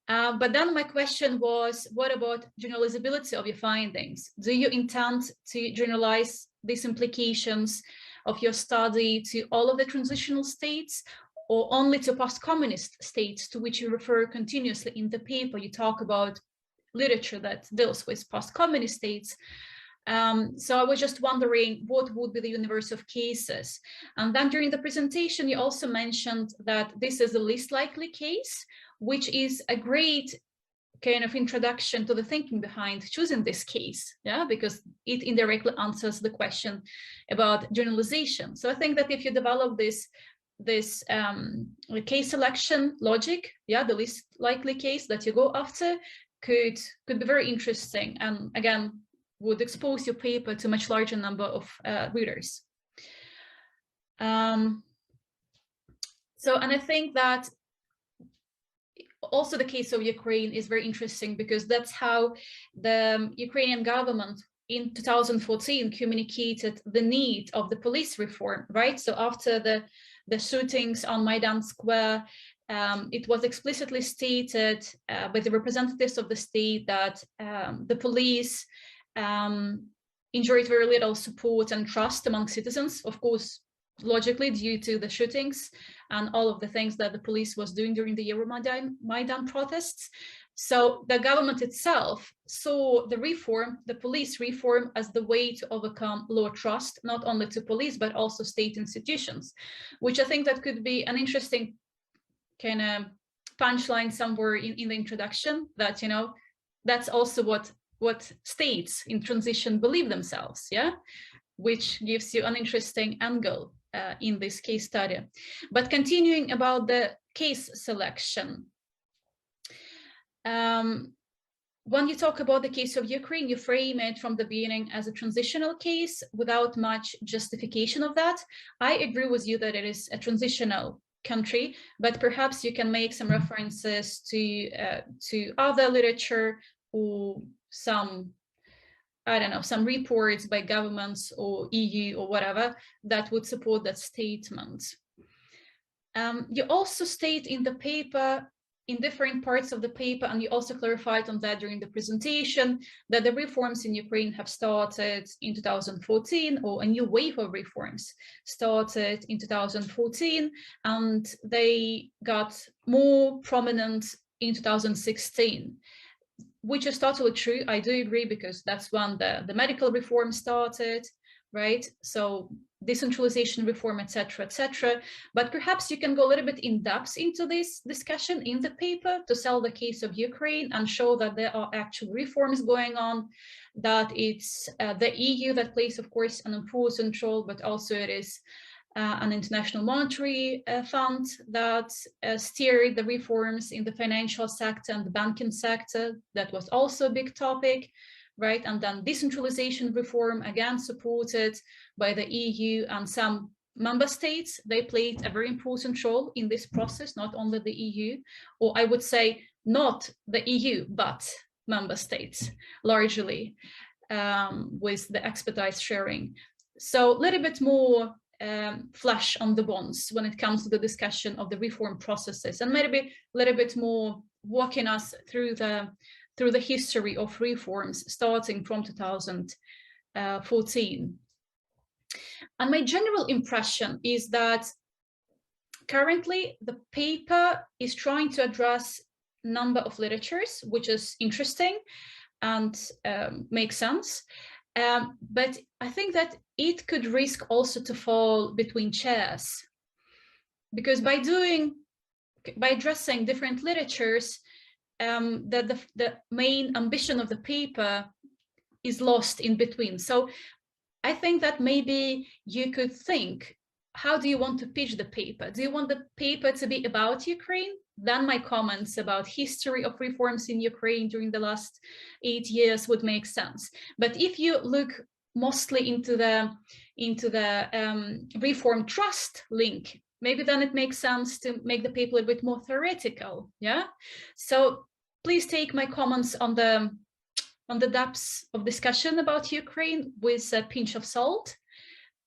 But then my question was, what about generalizability of your findings? Do you intend to generalize these implications of your study to all of the transitional states, or only to post-communist states, to which you refer continuously in the paper? You talk about literature that deals with post-communist states, So I was just wondering what would be the universe of cases. And then during the presentation, you also mentioned that this is the least likely case, which is a great kind of introduction to the thinking behind choosing this case, yeah, because it indirectly answers the question about generalization. So I think that if you develop this case selection logic, yeah, the least likely case that you go after could be very interesting, and again would expose your paper to a much larger number of readers. So, and I think that also the case of Ukraine is very interesting, because that's how the Ukrainian government in 2014 communicated the need of the police reform, right? So after the shootings on Maidan Square, it was explicitly stated by the representatives of the state that the police enjoyed very little support and trust among citizens, of course, logically due to the shootings and all of the things that the police was doing during the Euromaidan protests. So the government itself saw the reform, the police reform, as the way to overcome low trust, not only to police, but also state institutions, which I think that could be an interesting kind of punchline somewhere in the introduction, that, you know, that's also what states in transition believe themselves, yeah, which gives you an interesting angle in this case study. But continuing about the case selection, when you talk about the case of Ukraine, you frame it from the beginning as a transitional case without much justification of that. I agree with you that it is a transitional country, but perhaps you can make some references to other literature or some, I don't know, some reports by governments or EU or whatever that would support that statement. You also state in the paper, in different parts of the paper, and you also clarified on that during the presentation, that the reforms in Ukraine have started in 2014, or a new wave of reforms started in 2014, and they got more prominent in 2016. Which is totally true. I do agree, because that's when the medical reform started, right? So decentralization reform, etc., etc. But perhaps you can go a little bit in depth into this discussion in the paper to sell the case of Ukraine and show that there are actual reforms going on, that it's the EU that plays, of course, an important role, but also it is an international monetary fund that steered the reforms in the financial sector and the banking sector. That was also a big topic, right? And then decentralization reform, again supported by the EU and some member states. They played a very important role in this process, not only the EU, or I would say not the EU, but member states largely, with the expertise sharing. So a little bit more flesh on the bones when it comes to the discussion of the reform processes, and maybe a little bit more walking us through the history of reforms starting from 2014. And my general impression is that currently the paper is trying to address a number of literatures, which is interesting and makes sense. But I think that it could risk also to fall between chairs, because by addressing different literatures, the main ambition of the paper is lost in between. So I think that maybe you could think, how do you want to pitch the paper? Do you want the paper to be about Ukraine? Then my comments about history of reforms in Ukraine during the last 8 years would make sense. But if you look mostly into the reform trust link, maybe then it makes sense to make the paper a bit more theoretical. Yeah. So please take my comments on the depths of discussion about Ukraine with a pinch of salt,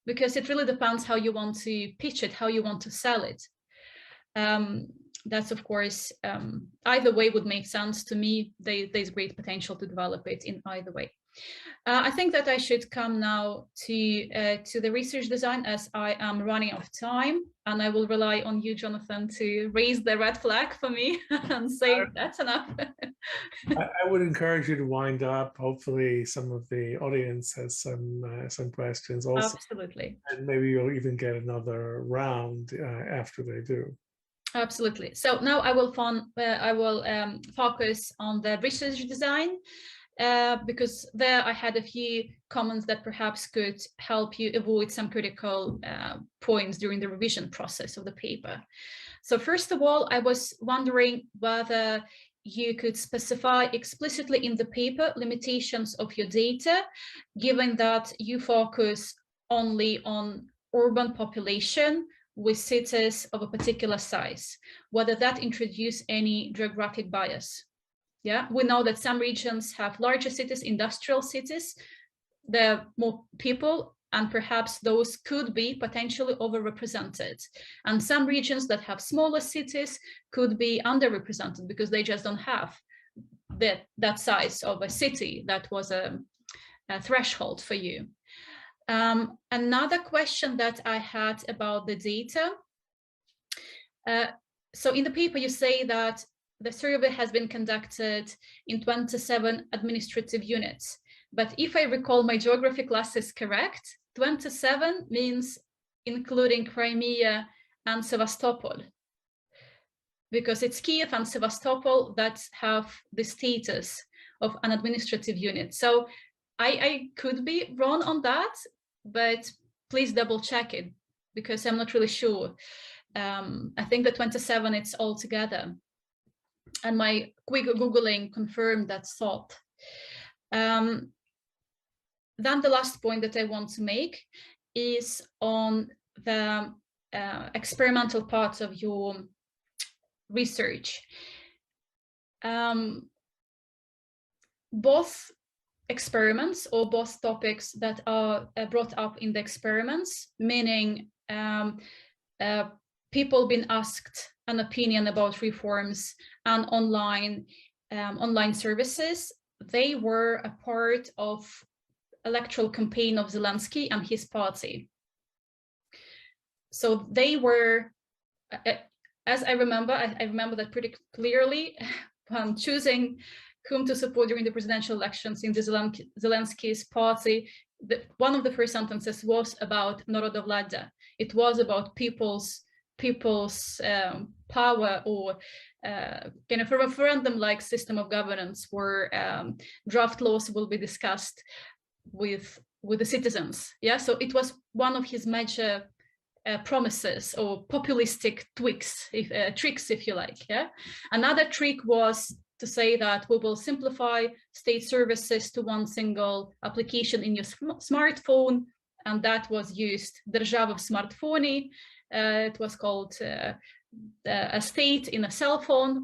because it really depends how you want to pitch it, how you want to sell it. That's, of course, either way would make sense to me. There's great potential to develop it in either way. I think that I should come now to the research design, as I am running out of time, and I will rely on you, Jonathan, to raise the red flag for me and say that's enough. I would encourage you to wind up. Hopefully some of the audience has some questions also. Absolutely. And maybe you'll even get another round after they do. Absolutely. So now I will focus on the research design, because there I had a few comments that perhaps could help you avoid some critical points during the revision process of the paper. So first of all, I was wondering whether you could specify explicitly in the paper limitations of your data, given that you focus only on urban population with cities of a particular size, whether that introduce any geographic bias. Yeah, we know that some regions have larger cities, industrial cities, there are more people, and perhaps those could be potentially overrepresented. And some regions that have smaller cities could be underrepresented because they just don't have that size of a city that was a threshold for you. Another question that I had about the data. So in the paper, you say that the survey has been conducted in 27 administrative units. But if I recall my geography classes correct, 27 means including Crimea and Sevastopol, because it's Kiev and Sevastopol that have the status of an administrative unit. So I could be wrong on that, but please double check it, because I'm not really sure. I think the 27 it's all together. And my quick Googling confirmed that thought. Then the last point that I want to make is on the experimental part of your research. Both experiments, or both topics that are brought up in the experiments, meaning people being asked an opinion about reforms and online services, they were a part of electoral campaign of Zelensky and his party. So they were, as I remember that pretty clearly, when choosing whom to support during the presidential elections in the Zelensky's party, one of the first sentences was about Narodovladya. It was about people's power, or kind of a referendum-like system of governance where draft laws will be discussed with the citizens. Yeah, so it was one of his major promises, or populistic tricks, if you like. Yeah, another trick was to say that we will simplify state services to one single application in your smartphone, and that was used. Держава в смартфоні. It was called a state in a cell phone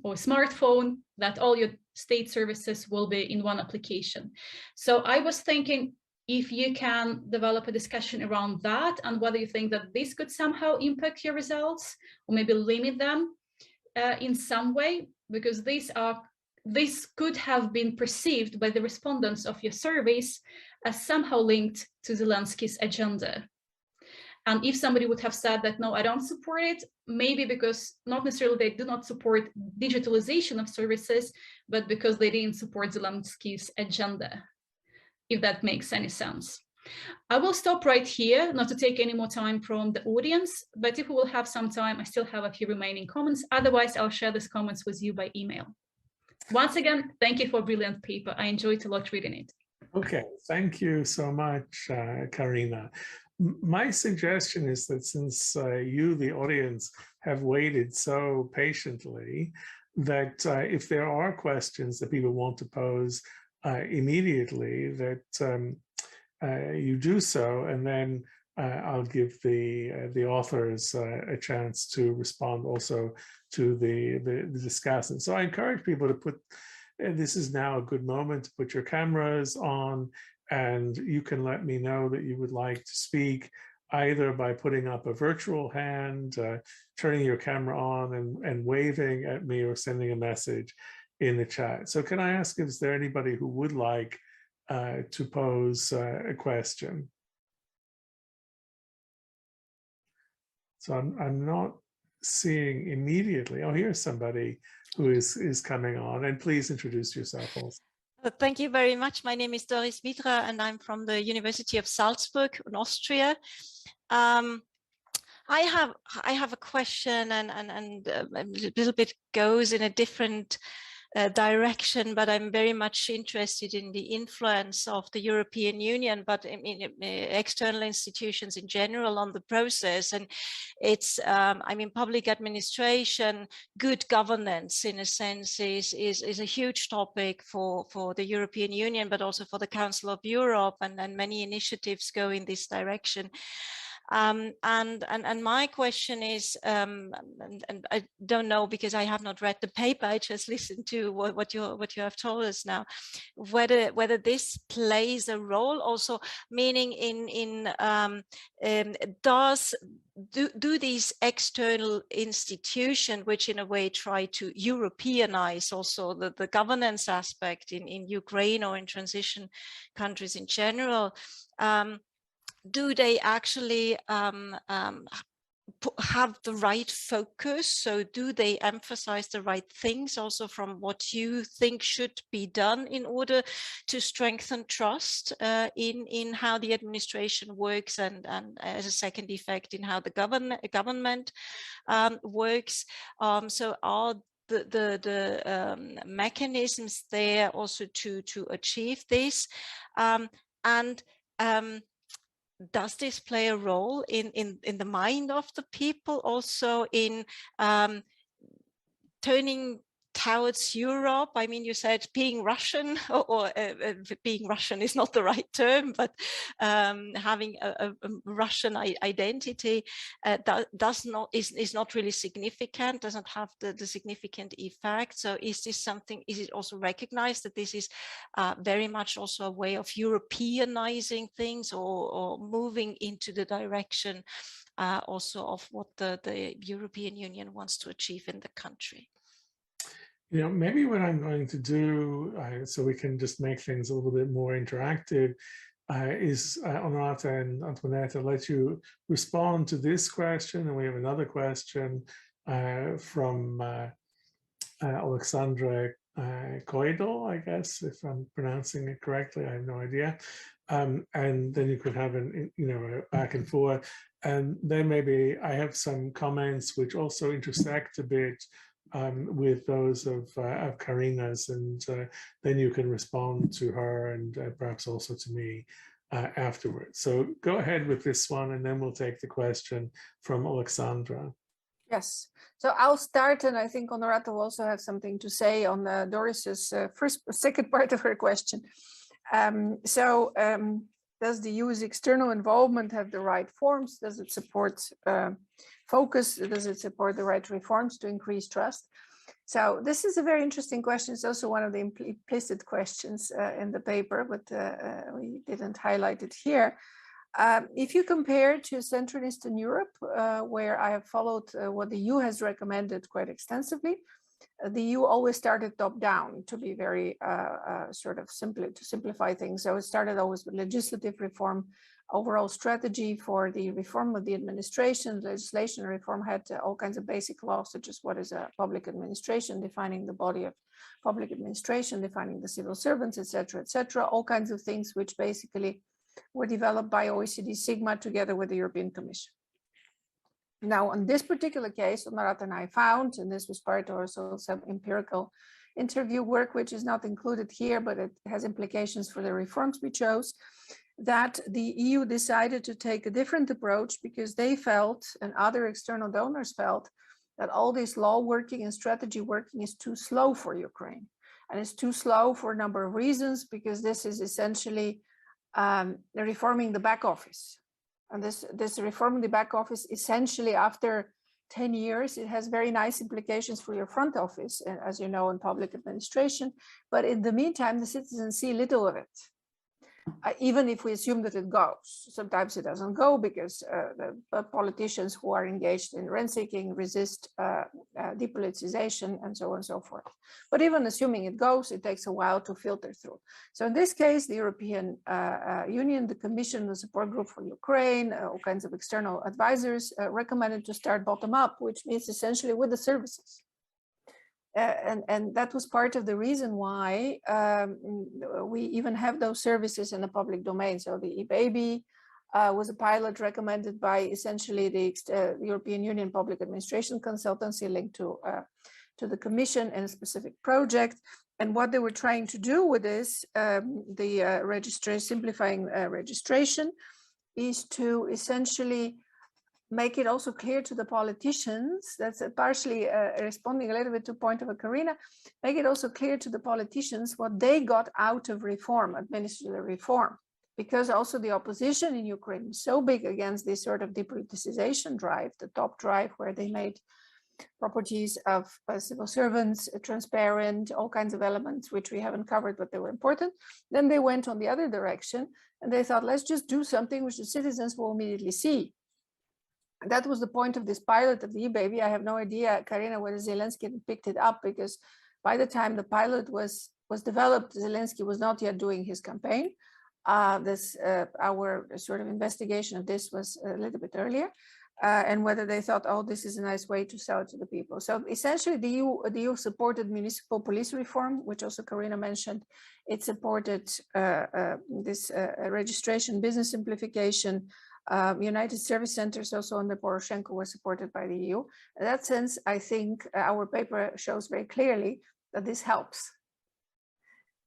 or smartphone, that all your state services will be in one application. So I was thinking if you can develop a discussion around that, and whether you think that this could somehow impact your results, or maybe limit them in some way, because this could have been perceived by the respondents of your surveys as somehow linked to Zelensky's agenda. And if somebody would have said that, no, I don't support it, maybe because not necessarily they do not support digitalization of services, but because they didn't support Zelensky's agenda, if that makes any sense. I will stop right here, not to take any more time from the audience, but if we will have some time, I still have a few remaining comments. Otherwise, I'll share these comments with you by email. Once again, thank you for a brilliant paper. I enjoyed a lot reading it. Okay, thank you so much, Karina. My suggestion is that since you, the audience, have waited so patiently, that if there are questions that people want to pose immediately, that you do so, and then I'll give the authors a chance to respond also to the discussant. So I encourage people to put, this is now a good moment to put your cameras on, and you can let me know that you would like to speak, either by putting up a virtual hand, turning your camera on and waving at me, or sending a message in the chat. So can I ask, is there anybody who would like to pose a question. So I'm not seeing immediately. Oh, here's somebody who is coming on, and please introduce yourself also. Thank you very much. My name is Doris Widra, and I'm from the University of Salzburg in Austria. I have a question, and a little bit goes in a different direction, but I'm very much interested in the influence of the European Union, but in external institutions in general on the process. And it's, I mean, public administration, good governance in a sense is a huge topic for the European Union, but also for the Council of Europe, and many initiatives go in this direction. And my question is, and I don't know because I have not read the paper, I just listened to what you have told us now, whether this plays a role also, meaning do these external institutions, which in a way try to Europeanize also the governance aspect in Ukraine or in transition countries in general, do they actually have the right focus? So do they emphasize the right things also from what you think should be done in order to strengthen trust in how the administration works, and as a second effect in how the government works? So are the mechanisms there also to achieve this? Does this play a role in the mind of the people also in turning towards Europe? I mean, you said being Russian, or being Russian is not the right term, but having a Russian identity is not really significant, doesn't have the significant effect. So is this something, is it also recognized that this is very much also a way of Europeanizing things, or moving into the direction also of what the European Union wants to achieve in the country? You know, maybe what I'm going to do, so we can just make things a little bit more interactive, is Honorata and Antoaneta, let you respond to this question. And we have another question from Alexandra Koidel, I guess, if I'm pronouncing it correctly, I have no idea. And then you could have an, a back and forth. And then maybe I have some comments which also intersect a bit with those of Karina's, and then you can respond to her and perhaps also to me afterwards. So go ahead with this one, and then we'll take the question from Alexandra. Yes, so I'll start, and I think Honorata will also have something to say on Doris's second part of her question. Does the EU's external involvement have the right forms? Does it support focus? Does it support the right reforms to increase trust? So this is a very interesting question. It's also one of the implicit questions in the paper, but we didn't highlight it here. If you compare to Central and Eastern Europe, where I have followed what the EU has recommended quite extensively, the EU always started top down, to be very to simplify things. So it started always with legislative reform, overall strategy for the reform of the administration. Legislation reform had all kinds of basic laws, such as what is a public administration, defining the body of public administration, defining the civil servants, etc., all kinds of things which basically were developed by OECD Sigma together with the European Commission. Now, on this particular case, Honorata and I found, and this was part also some empirical interview work, which is not included here, but it has implications for the reforms we chose, that the EU decided to take a different approach because they felt, and other external donors felt, that all this law working and strategy working is too slow for Ukraine. And it's too slow for a number of reasons, because this is essentially reforming the back office. And this reforming the back office, essentially after 10 years, it has very nice implications for your front office, as you know, in public administration. But in the meantime, the citizens see little of it. even if we assume that it goes. Sometimes it doesn't go because the politicians who are engaged in rent-seeking resist depoliticization and so on and so forth. But even assuming it goes, it takes a while to filter through. So in this case, the European Union, the Commission, the support group for Ukraine, all kinds of external advisors recommended to start bottom up, which means essentially with the services. And that was part of the reason why we even have those services in the public domain. So the eBaby was a pilot recommended by essentially the European Union Public Administration Consultancy linked to the Commission and a specific project. And what they were trying to do with this, simplifying registration, is to essentially make it also clear to the politicians, that's partially responding a little bit to the point of Karina, make it also clear to the politicians what they got out of reform, administrative reform, because also the opposition in Ukraine is so big against this sort of depoliticization drive, the top drive where they made properties of civil servants transparent, all kinds of elements which we haven't covered, but they were important. Then they went on the other direction and they thought, let's just do something which the citizens will immediately see. That was the point of this pilot of the eBaby. I have no idea, Karina, whether Zelensky picked it up, because by the time the pilot was developed, Zelensky was not yet doing his campaign. Our sort of investigation of this was a little bit earlier, and whether they thought, oh, this is a nice way to sell it to the people. So essentially, the EU supported municipal police reform, which also Karina mentioned. It supported this registration, business simplification. United Service Centers also under Poroshenko were supported by the EU. In that sense, I think our paper shows very clearly that this helps.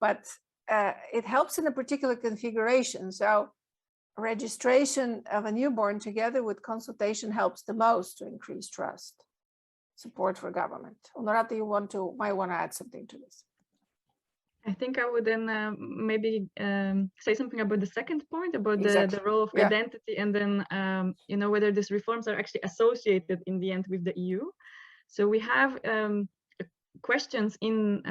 But it helps in a particular configuration. So registration of a newborn together with consultation helps the most to increase trust, support for government. Honorata, you might want to add something to this. I think I would then maybe say something about the second point, about Exactly. the role of identity, and then whether these reforms are actually associated in the end with the EU. So we have questions in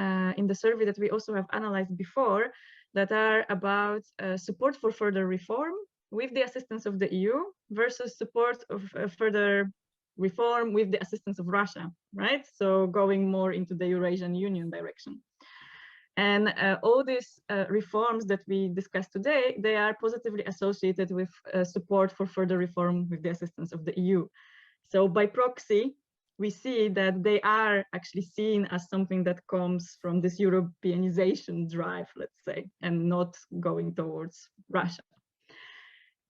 the survey that we also have analyzed before that are about support for further reform with the assistance of the EU versus support of further reform with the assistance of Russia, right? So going more into the Eurasian Union direction. And all these reforms that we discussed today, they are positively associated with support for further reform with the assistance of the EU. So by proxy, we see that they are actually seen as something that comes from this Europeanization drive, let's say, and not going towards Russia.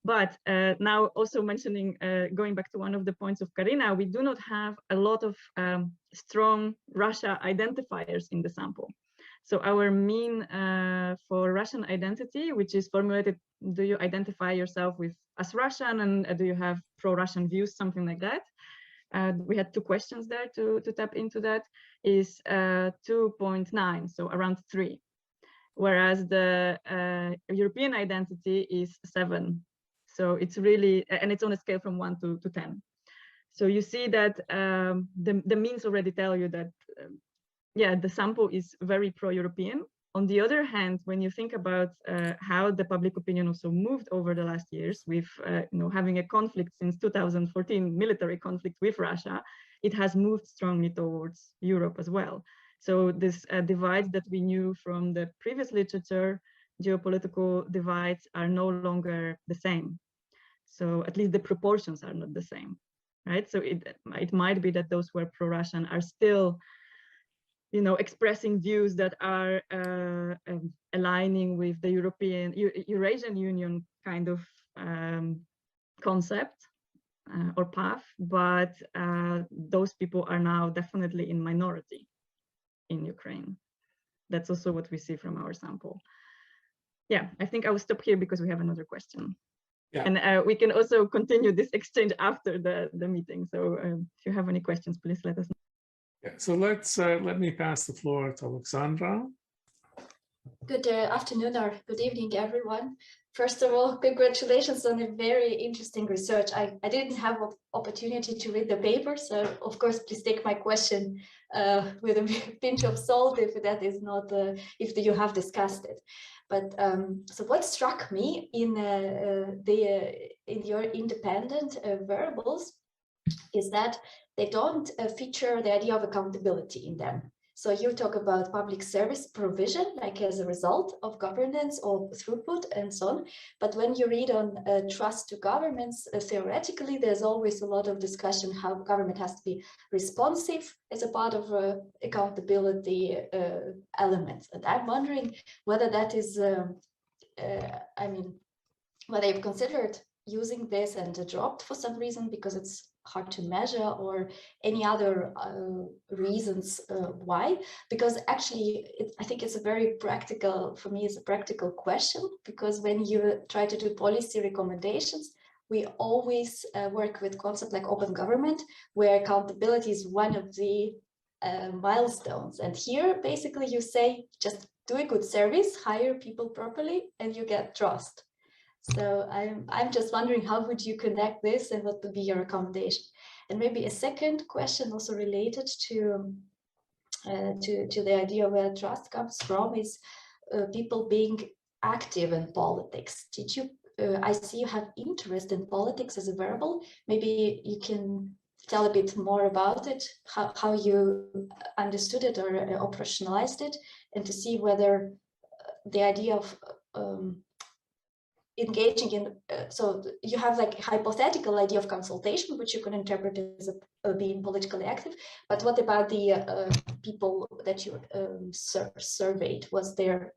But now also mentioning, going back to one of the points of Karina, we do not have a lot of strong Russia identifiers in the sample. So our mean for Russian identity, which is formulated, do you identify yourself as Russian, and do you have pro-Russian views, something like that? We had 2 questions there to tap into that, is 2.9, so around 3. Whereas the European identity is 7. So it's really, and it's on a scale from 1 to 10. So you see that the means already tell you that the sample is very pro-European. On the other hand, when you think about how the public opinion also moved over the last years with having a conflict since 2014, military conflict with Russia, it has moved strongly towards Europe as well. So this divides that we knew from the previous literature, geopolitical divides, are no longer the same. So at least the proportions are not the same, right? So it might be that those who are pro-Russian are still expressing views that are aligning with the Eurasian Union kind of concept or path, but those people are now definitely in minority in Ukraine. That's also what we see from our sample. Yeah, I think I will stop here because we have another question. Yeah. And we can also continue this exchange after the meeting. So if you have any questions, please let us know. Yeah, so let me pass the floor to Alexandra. Good afternoon or good evening, everyone. First of all, congratulations on a very interesting research. I didn't have an opportunity to read the paper, so of course, please take my question with a pinch of salt if that is not, if you have discussed it. But so what struck me in your independent variables is that they don't feature the idea of accountability in them. So you talk about public service provision, like as a result of governance or throughput and so on. But when you read on trust to governments, theoretically, there's always a lot of discussion how government has to be responsive as a part of accountability elements. And I'm wondering whether that is, I mean, whether you've considered using this and dropped for some reason because it's hard to measure, or any other reasons why. Because actually I think it's a very practical, for me it's a practical question, because when you try to do policy recommendations, we always work with concepts like open government, where accountability is one of the milestones. And here basically you say just do a good service, hire people properly, and you get trust. So I'm just wondering, how would you connect this and what would be your recommendation? And maybe a second question also related to the idea where trust comes from is people being active in politics. Did you, I see you have interest in politics as a variable. Maybe you can tell a bit more about it, how you understood it or operationalized it, and to see whether the idea of engaging in, so you have like a hypothetical idea of consultation, which you can interpret as being politically active, but what about the people that you surveyed? Was there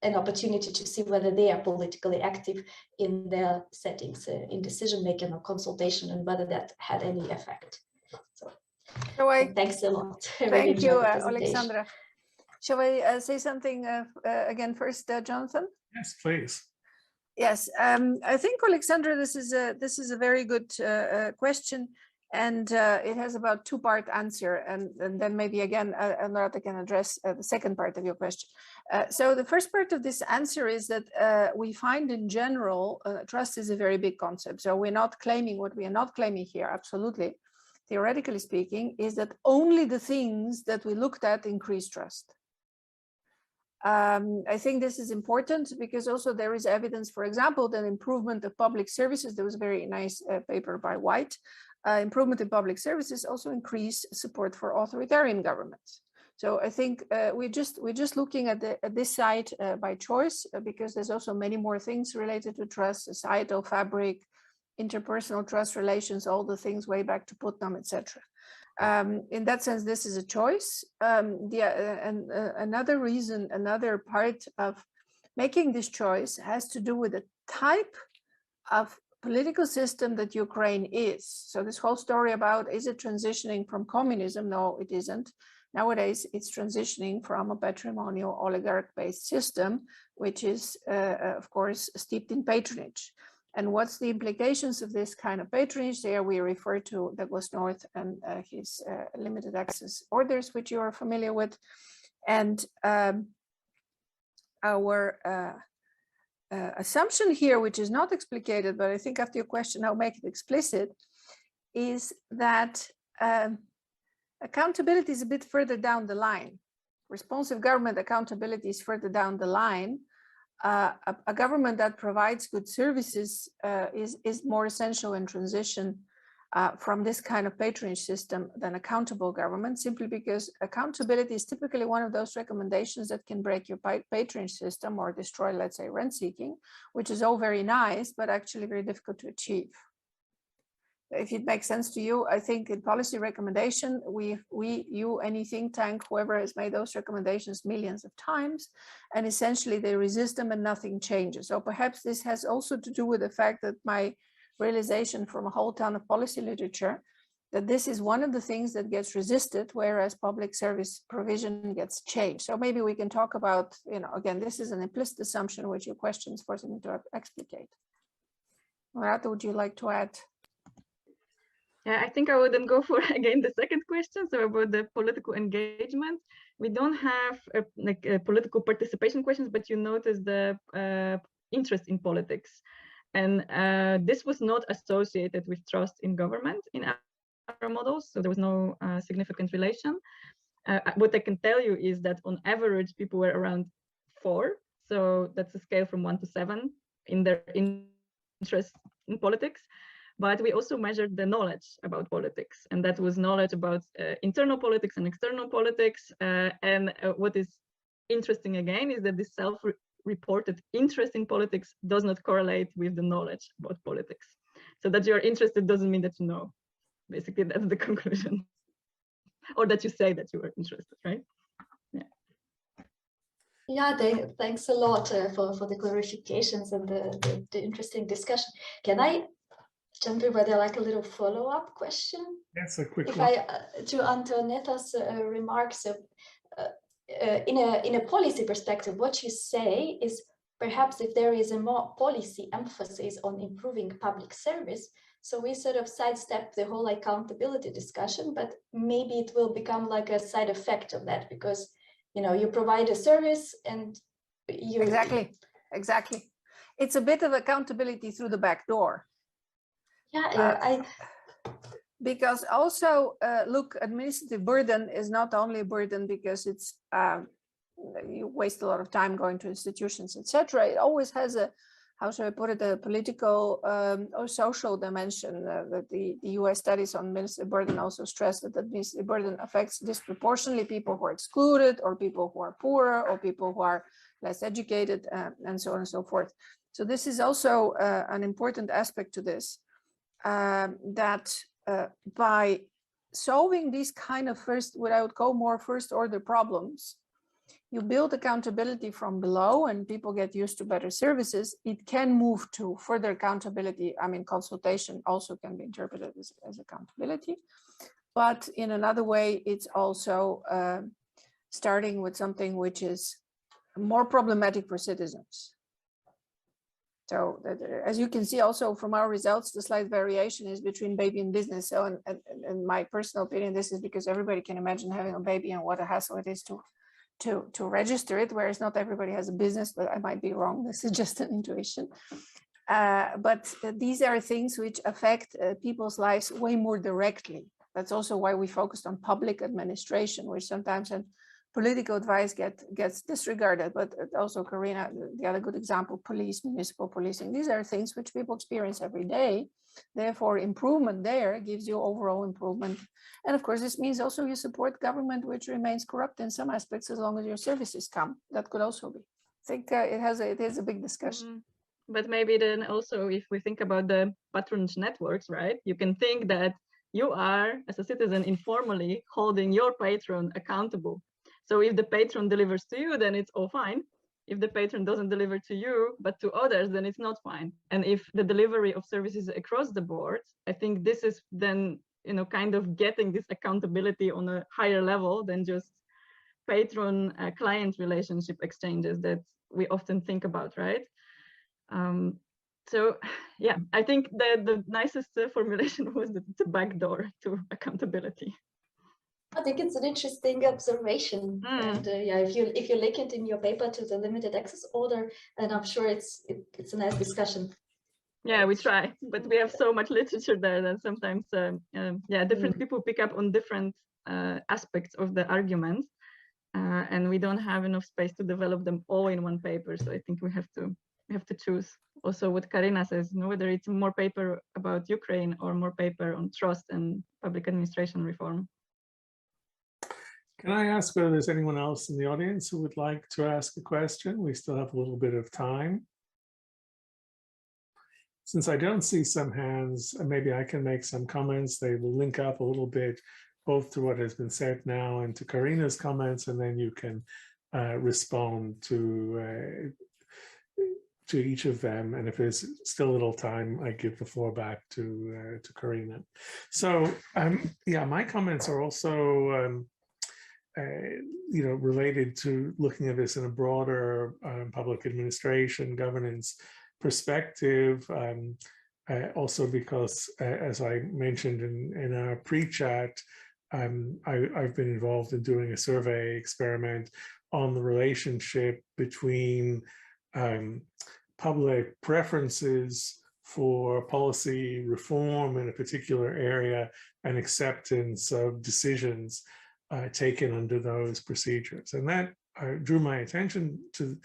an opportunity to see whether they are politically active in their settings, in decision making or consultation, and whether that had any effect? So thanks a lot. Thank you, Alexandra. Shall I say something again first, Jonathan? Yes, please. Yes, I think, Alexandra, this is a very good question, and it has about two-part answer, and then maybe again Honorata can address the second part of your question. So the first part of this answer is that we find in general trust is a very big concept. So we're not claiming, what we are not claiming here, absolutely, theoretically speaking, is that only the things that we looked at increase trust. I think this is important because also there is evidence, for example, that improvement of public services, there was a very nice paper by White, improvement in public services also increase support for authoritarian governments. So I think we're just looking at this side by choice, because there's also many more things related to trust, societal fabric, interpersonal trust relations, all the things way back to Putnam, etc. In that sense, this is a choice. Another reason, another part of making this choice has to do with the type of political system that Ukraine is. So this whole story about, is it transitioning from communism? No, it isn't. Nowadays, it's transitioning from a patrimonial oligarch-based system, which is, of course, steeped in patronage. And what's the implications of this kind of patronage? There we refer to Douglas North and his limited access orders, which you are familiar with. And our assumption here, which is not explicated, but I think after your question, I'll make it explicit, is that accountability is a bit further down the line. Responsive government accountability is further down the line. A government that provides good services is more essential in transition from this kind of patronage system than accountable government, simply because accountability is typically one of those recommendations that can break your patronage system or destroy, let's say, rent seeking, which is all very nice, but actually very difficult to achieve. If it makes sense to you, I think in policy recommendation, you, any think tank, whoever has made those recommendations millions of times, and essentially they resist them and nothing changes. So perhaps this has also to do with the fact that my realization from a whole ton of policy literature, that this is one of the things that gets resisted, whereas public service provision gets changed. So maybe we can talk about, again, this is an implicit assumption which your questions force me to explicate. Honorata, would you like to add? Yeah, I think I would then go for, again, the second question. So about the political engagement, we don't have political participation questions, but you notice the interest in politics. And this was not associated with trust in government in our models, so there was no significant relation. What I can tell you is that on average, people were around 4. So that's a scale from 1 to 7 in their interest in politics. But we also measured the knowledge about politics, and that was knowledge about internal politics and external politics. And what is interesting again is that this self-reported interest in politics does not correlate with the knowledge about politics. So that you're interested doesn't mean that you know. Basically, that's the conclusion. Or that you say that you are interested, right? Yeah. Yeah, thanks a lot for the clarifications and the interesting discussion. Can I jump in with like a little follow-up question? Yes, a quick one. one. To Antoaneta's remarks, in a policy perspective, what you say is perhaps if there is a more policy emphasis on improving public service, so we sort of sidestep the whole accountability discussion, but maybe it will become like a side effect of that because, you know, you provide a service and you... Exactly. It's a bit of accountability through the back door. Yeah, because also, look, administrative burden is not only a burden because it's, you waste a lot of time going to institutions, etc. It always has a, how should I put it, a political or social dimension. That the US studies on administrative burden also stress that administrative burden affects disproportionately people who are excluded, or people who are poorer, or people who are less educated, and so on and so forth. So this is also an important aspect to this, that by solving these kind of what I would call more first order problems, you build accountability from below and people get used to better services. It can move to further accountability. I mean, consultation also can be interpreted as accountability, but in another way, it's also starting with something which is more problematic for citizens. So as you can see also from our results, the slight variation is between baby and business. So in my personal opinion, this is because everybody can imagine having a baby and what a hassle it is to register it, whereas not everybody has a business, but I might be wrong. This is just an intuition. But these are things which affect people's lives way more directly. That's also why we focused on public administration, which sometimes political advice gets disregarded, but also Karina, the other good example, police, municipal policing. These are things which people experience every day. Therefore, improvement there gives you overall improvement. And of course, this means also you support government, which remains corrupt in some aspects as long as your services come. That could also be. I think it is a big discussion. But maybe then also, if we think about the patronage networks, right? You can think that you are, as a citizen, informally holding your patron accountable. So if the patron delivers to you, then it's all fine. If the patron doesn't deliver to you, but to others, then it's not fine. And if the delivery of services across the board, I think this is then, you know, kind of getting this accountability on a higher level than just patron-client relationship exchanges that we often think about, right? So yeah, I think the nicest formulation was that it's a backdoor to accountability. I think it's an interesting observation, and yeah, if you link it in your paper to the limited access order, then I'm sure it's a nice discussion. Yeah, we try, but we have so much literature there that sometimes, yeah, different people pick up on different aspects of the argument, and we don't have enough space to develop them all in one paper. So I think we have to choose. Also, what Karina says, you know, whether it's more paper about Ukraine or more paper on trust and public administration reform. Can I ask whether there's anyone else in the audience who would like to ask a question? We still have a little bit of time. Since I don't see some hands, maybe I can make some comments. They will link up a little bit, both to what has been said now and to Karina's comments, and then you can respond to each of them. And if there's still a little time, I give the floor back to Karina. So yeah, my comments are also you know, related to looking at this in a broader public administration governance perspective. Also because, as I mentioned in our pre-chat, I've been involved in doing a survey experiment on the relationship between public preferences for policy reform in a particular area and acceptance of decisions taken under those procedures. And that drew my attention to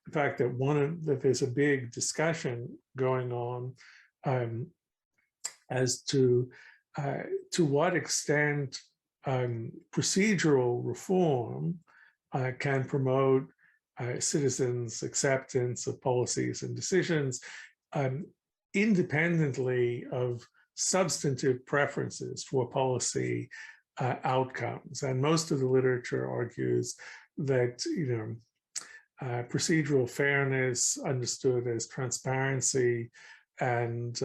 the fact that there's a big discussion going on as to what extent procedural reform can promote citizens' acceptance of policies and decisions independently of substantive preferences for policy outcomes. And most of the literature argues that, procedural fairness, understood as transparency and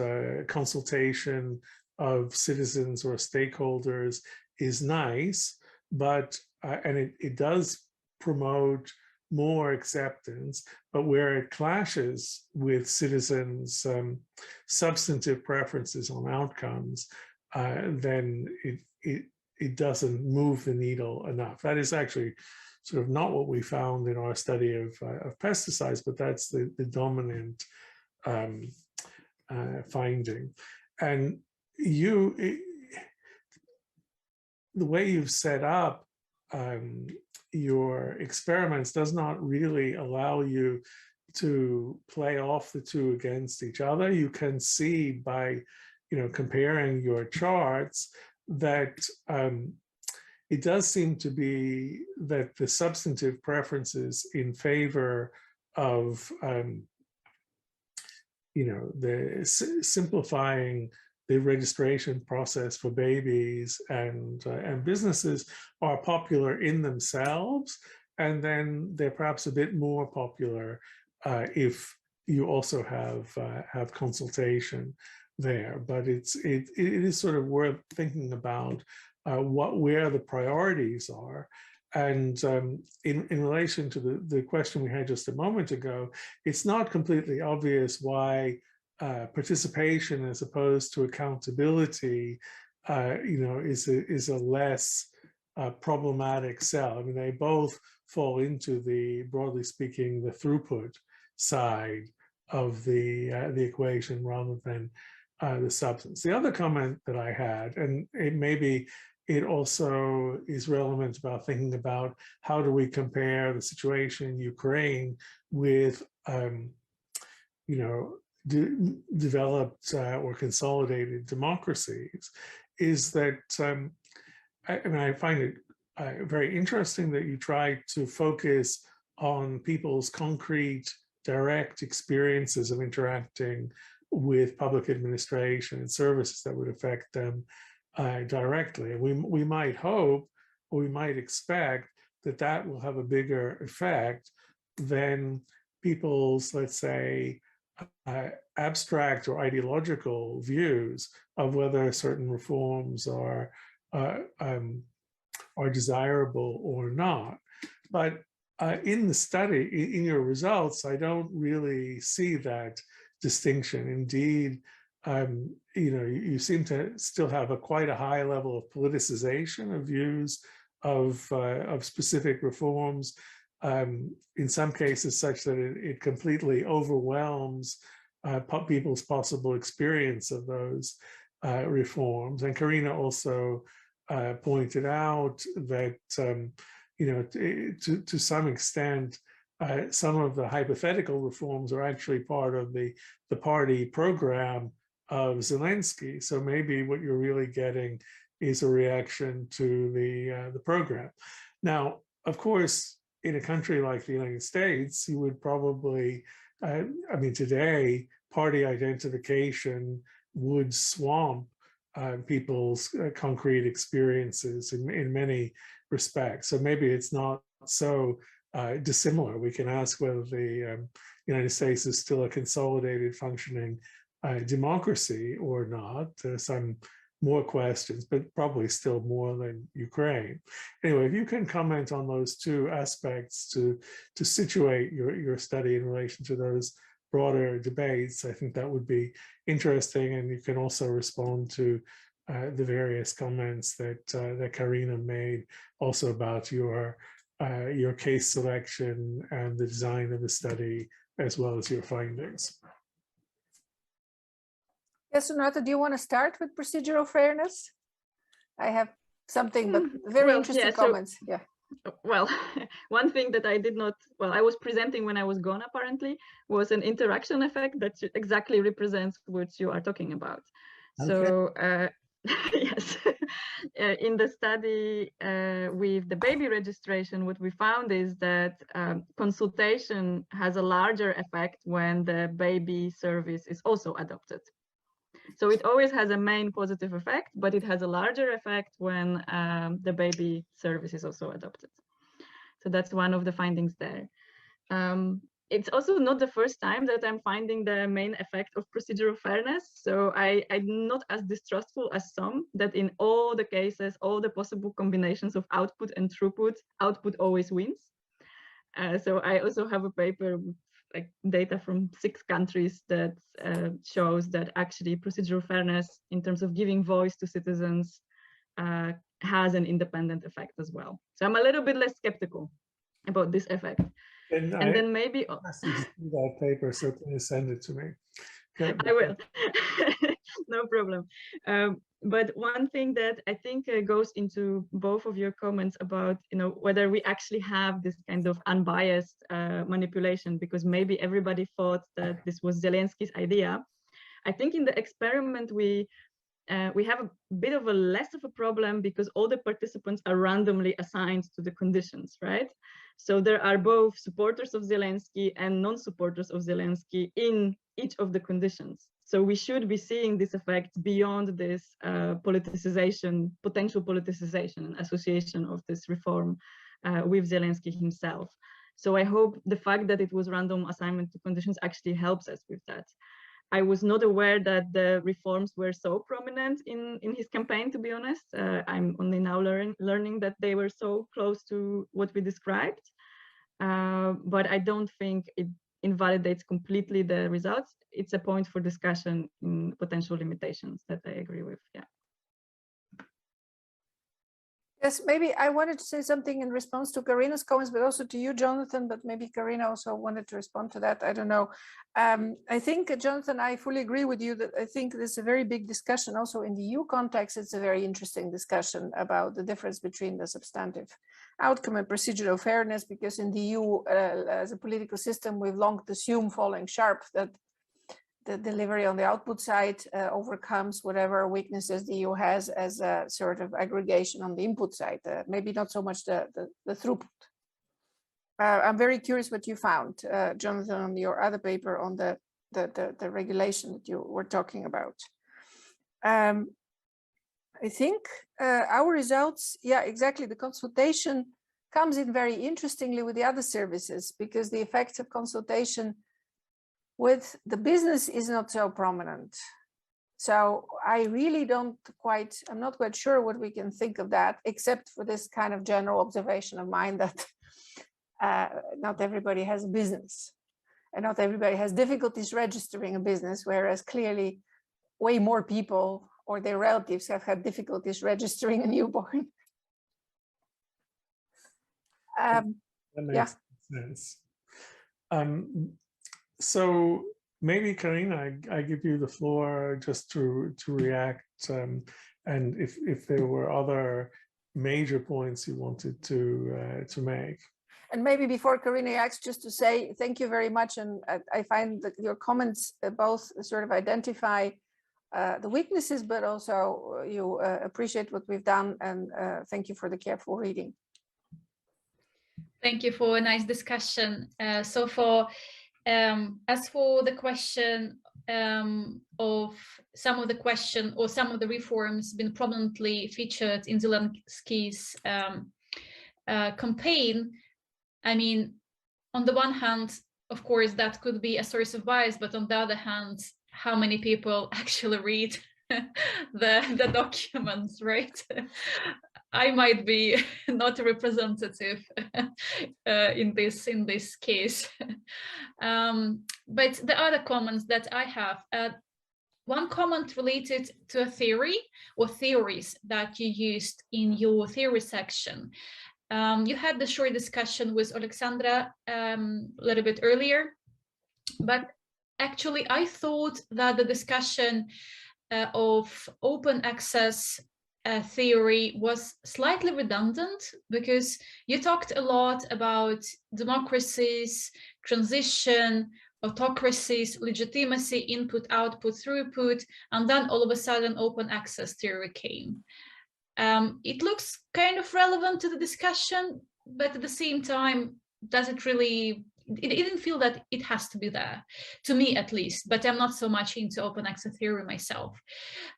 consultation of citizens or stakeholders, is nice, but and it does promote more acceptance, but where it clashes with citizens' substantive preferences on outcomes, then it doesn't move the needle enough. That is actually sort of not what we found in our study of pesticides, but that's the dominant finding. And the way you've set up your experiments does not really allow you to play off the two against each other. You can see by, comparing your charts that it does seem to be that the substantive preferences in favor of, simplifying the registration process for babies and businesses are popular in themselves, and then they're perhaps a bit more popular if you also have consultation there. But it is sort of worth thinking about where the priorities are. And in relation to the question we had just a moment ago, it's not completely obvious why participation as opposed to accountability, is a less problematic cell. I mean, they both fall into broadly speaking, the throughput side of the equation rather than the substance. The other comment that I had, and it also is relevant about thinking about how do we compare the situation in Ukraine with, developed or consolidated democracies, is that, I find it very interesting that you try to focus on people's concrete, direct experiences of interacting with public administration and services that would affect them directly. And we might hope, or we might expect that will have a bigger effect than people's, let's say, abstract or ideological views of whether certain reforms are desirable or not. But in the study, in your results, I don't really see that distinction. Indeed, you seem to still have quite a high level of politicization of views of specific reforms. In some cases such that it completely overwhelms people's possible experience of those reforms. And Karina also pointed out that, to some extent, some of the hypothetical reforms are actually part of the party program of Zelensky. So maybe what you're really getting is a reaction to the program. Now, of course, in a country like the United States, you would probably, today, party identification would swamp people's concrete experiences in many respects. So maybe it's not so dissimilar. We can ask whether the United States is still a consolidated functioning democracy or not. There's some more questions, but probably still more than Ukraine. Anyway, if you can comment on those two aspects to situate your study in relation to those broader debates, I think that would be interesting. And you can also respond to the various comments that Karina made also about your case selection and the design of the study as well as your findings. Yes, Honorata, do you want to start with procedural fairness? I have something, but very interesting comments. Yeah. Well, one thing that I did not, I was presenting when I was gone, apparently, was an interaction effect that exactly represents what you are talking about. Okay. So, yes, in the study with the baby registration, what we found is that consultation has a larger effect when the baby service is also adopted. So it always has a main positive effect, but it has a larger effect when the baby service is also adopted. So that's one of the findings there. It's also not the first time that I'm finding the main effect of procedural fairness. So I'm not as distrustful as some, that in all the cases, all the possible combinations of output and throughput, output always wins. So I also have a paper with like data from 6 countries that shows that actually procedural fairness in terms of giving voice to citizens has an independent effect as well. So I'm a little bit less skeptical about this effect. And then maybe that paper, so can you send it to me? Okay. I will. No problem. But one thing that I think goes into both of your comments about, whether we actually have this kind of unbiased manipulation, because maybe everybody thought that this was Zelensky's idea. I think in the experiment we have a bit of a less of a problem because all the participants are randomly assigned to the conditions, right? So there are both supporters of Zelensky and non-supporters of Zelensky in each of the conditions. So we should be seeing this effect beyond this politicization, potential politicization and association of this reform with Zelensky himself. So I hope the fact that it was random assignment to conditions actually helps us with that. I was not aware that the reforms were so prominent in his campaign, to be honest. I'm only now learning that they were so close to what we described. But I don't think it invalidates completely the results. It's a point for discussion in potential limitations that I agree with, yeah. Yes, maybe I wanted to say something in response to Karina's comments, but also to you, Jonathan, but maybe Karina also wanted to respond to that. I don't know. I think, Jonathan, I fully agree with you that I think there's a very big discussion also in the EU context. It's a very interesting discussion about the difference between the substantive outcome and procedural fairness, because in the EU, as a political system, we've long assumed, following Sharp, that the delivery on the output side overcomes whatever weaknesses the EU has as a sort of aggregation on the input side, maybe not so much the throughput. I'm very curious what you found, Jonathan, on your other paper on the regulation that you were talking about. I think our results, yeah, exactly. The consultation comes in very interestingly with the other services, because the effects of consultation with the business is not so prominent. So I really I'm not quite sure what we can think of that, except for this kind of general observation of mine that not everybody has a business and not everybody has difficulties registering a business, whereas clearly way more people or their relatives have had difficulties registering a newborn. That makes sense. So maybe, Karina, I give you the floor just to react, and if there were other major points you wanted to make. And maybe before Karina acts, just to say thank you very much. And I find that your comments both sort of identify the weaknesses, but also you appreciate what we've done, and thank you for the careful reading. Thank you for a nice discussion so far. As for the question of some of the reforms been prominently featured in Zelensky's campaign, I mean, on the one hand, of course, that could be a source of bias, but on the other hand, how many people actually read the documents, right? I might be not representative in this case. But the other comments that I have, one comment related to a theory or theories that you used in your theory section. You had the short discussion with Alexandra a little bit earlier, But actually, I thought that the discussion of open access theory was slightly redundant, because you talked a lot about democracies, transition, autocracies, legitimacy, input, output, throughput, and then all of a sudden open access theory came. It looks kind of relevant to the discussion, but at the same time, does it really, it didn't feel that it has to be there, to me at least, but I'm not so much into open access theory myself.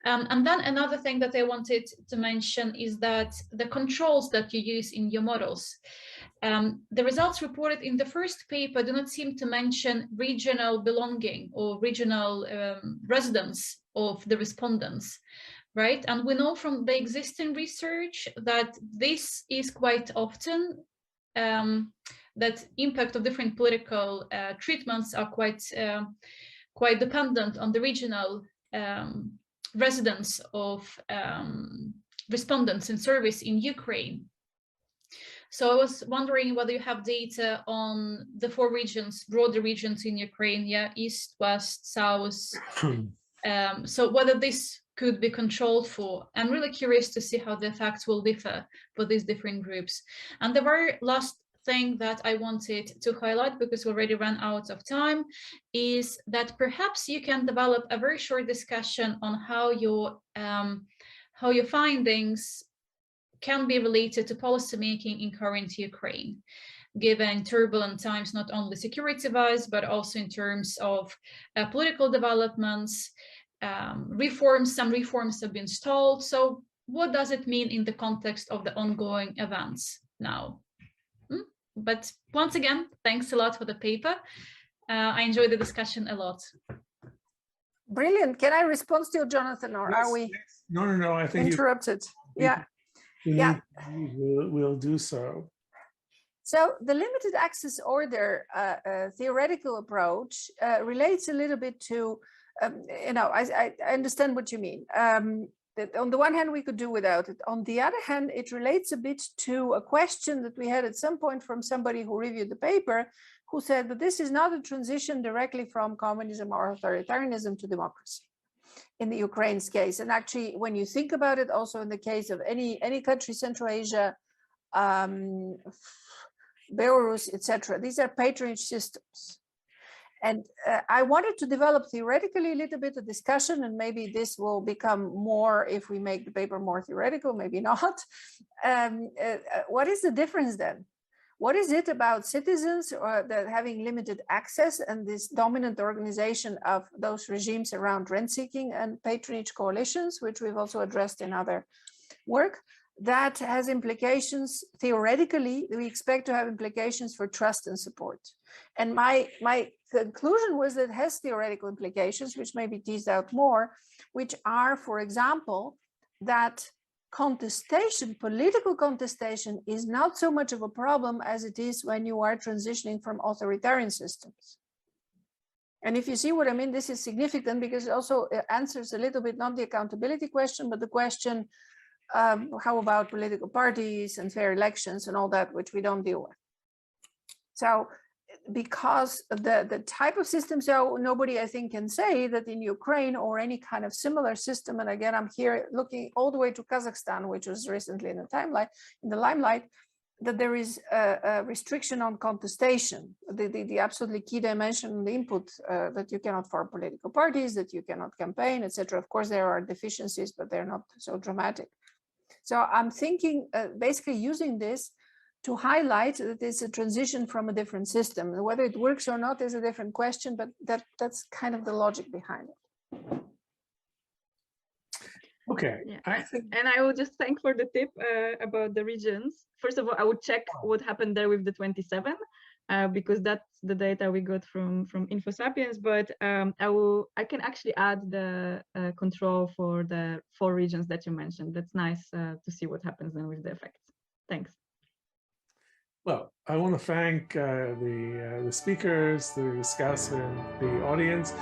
And then another thing that I wanted to mention is that the controls that you use in your models, the results reported in the first paper do not seem to mention regional belonging or regional residence of the respondents, right? And we know from the existing research that this is quite often, that impact of different political treatments are quite dependent on the regional residence of respondents in service in Ukraine. So I was wondering whether you have data on the 4 regions, broader regions in Ukraine, yeah, east, west, south. So whether this could be controlled for. I'm really curious to see how the effects will differ for these different groups. And the very last thing that I wanted to highlight, because we already ran out of time, is that perhaps you can develop a very short discussion on how your findings can be related to policymaking in current Ukraine, given turbulent times, not only security-wise, but also in terms of political developments, reforms. Some reforms have been stalled. So what does it mean in the context of the ongoing events now? But once again, thanks a lot for the paper. I enjoyed the discussion a lot. Brilliant. Can I respond still, Jonathan, or are we No, I think interrupted? Yeah. We'll do so. So the limited access order theoretical approach relates a little bit to, I understand what you mean. That on the one hand, we could do without it. On the other hand, it relates a bit to a question that we had at some point from somebody who reviewed the paper, who said that this is not a transition directly from communism or authoritarianism to democracy in the Ukraine's case. And actually, when you think about it, also in the case of any country, Central Asia, Belarus, etc., these are patronage systems. And I wanted to develop theoretically a little bit of discussion, and maybe this will become more if we make the paper more theoretical, maybe not. What is the difference then? What is it about citizens that having limited access and this dominant organization of those regimes around rent-seeking and patronage coalitions, which we've also addressed in other work, that has implications theoretically? We expect to have implications for trust and support. And my conclusion was that it has theoretical implications, which may be teased out more, which are, for example, that contestation, political contestation, is not so much of a problem as it is when you are transitioning from authoritarian systems. And if you see what I mean, this is significant because it also answers a little bit, not the accountability question, but the question, how about political parties and fair elections and all that, which we don't deal with. So because of the type of system, so nobody, I think, can say that in Ukraine or any kind of similar system, and again, I'm here looking all the way to Kazakhstan, which was recently in the limelight, that there is a restriction on contestation, the absolutely key dimension, the input, that you cannot form political parties, that you cannot campaign, etc. Of course, there are deficiencies, but they're not so dramatic. So I'm thinking basically using this to highlight that it's a transition from a different system. Whether it works or not is a different question, but that's kind of the logic behind it. Okay. Yeah. And I will just thank for the tip about the regions. First of all, I would check what happened there with the 27, because that's the data we got from InfoSapiens, but I can actually add the control for the 4 regions that you mentioned. That's nice to see what happens then with the effects. Thanks. Well, I want to thank the speakers, the discussant, the audience.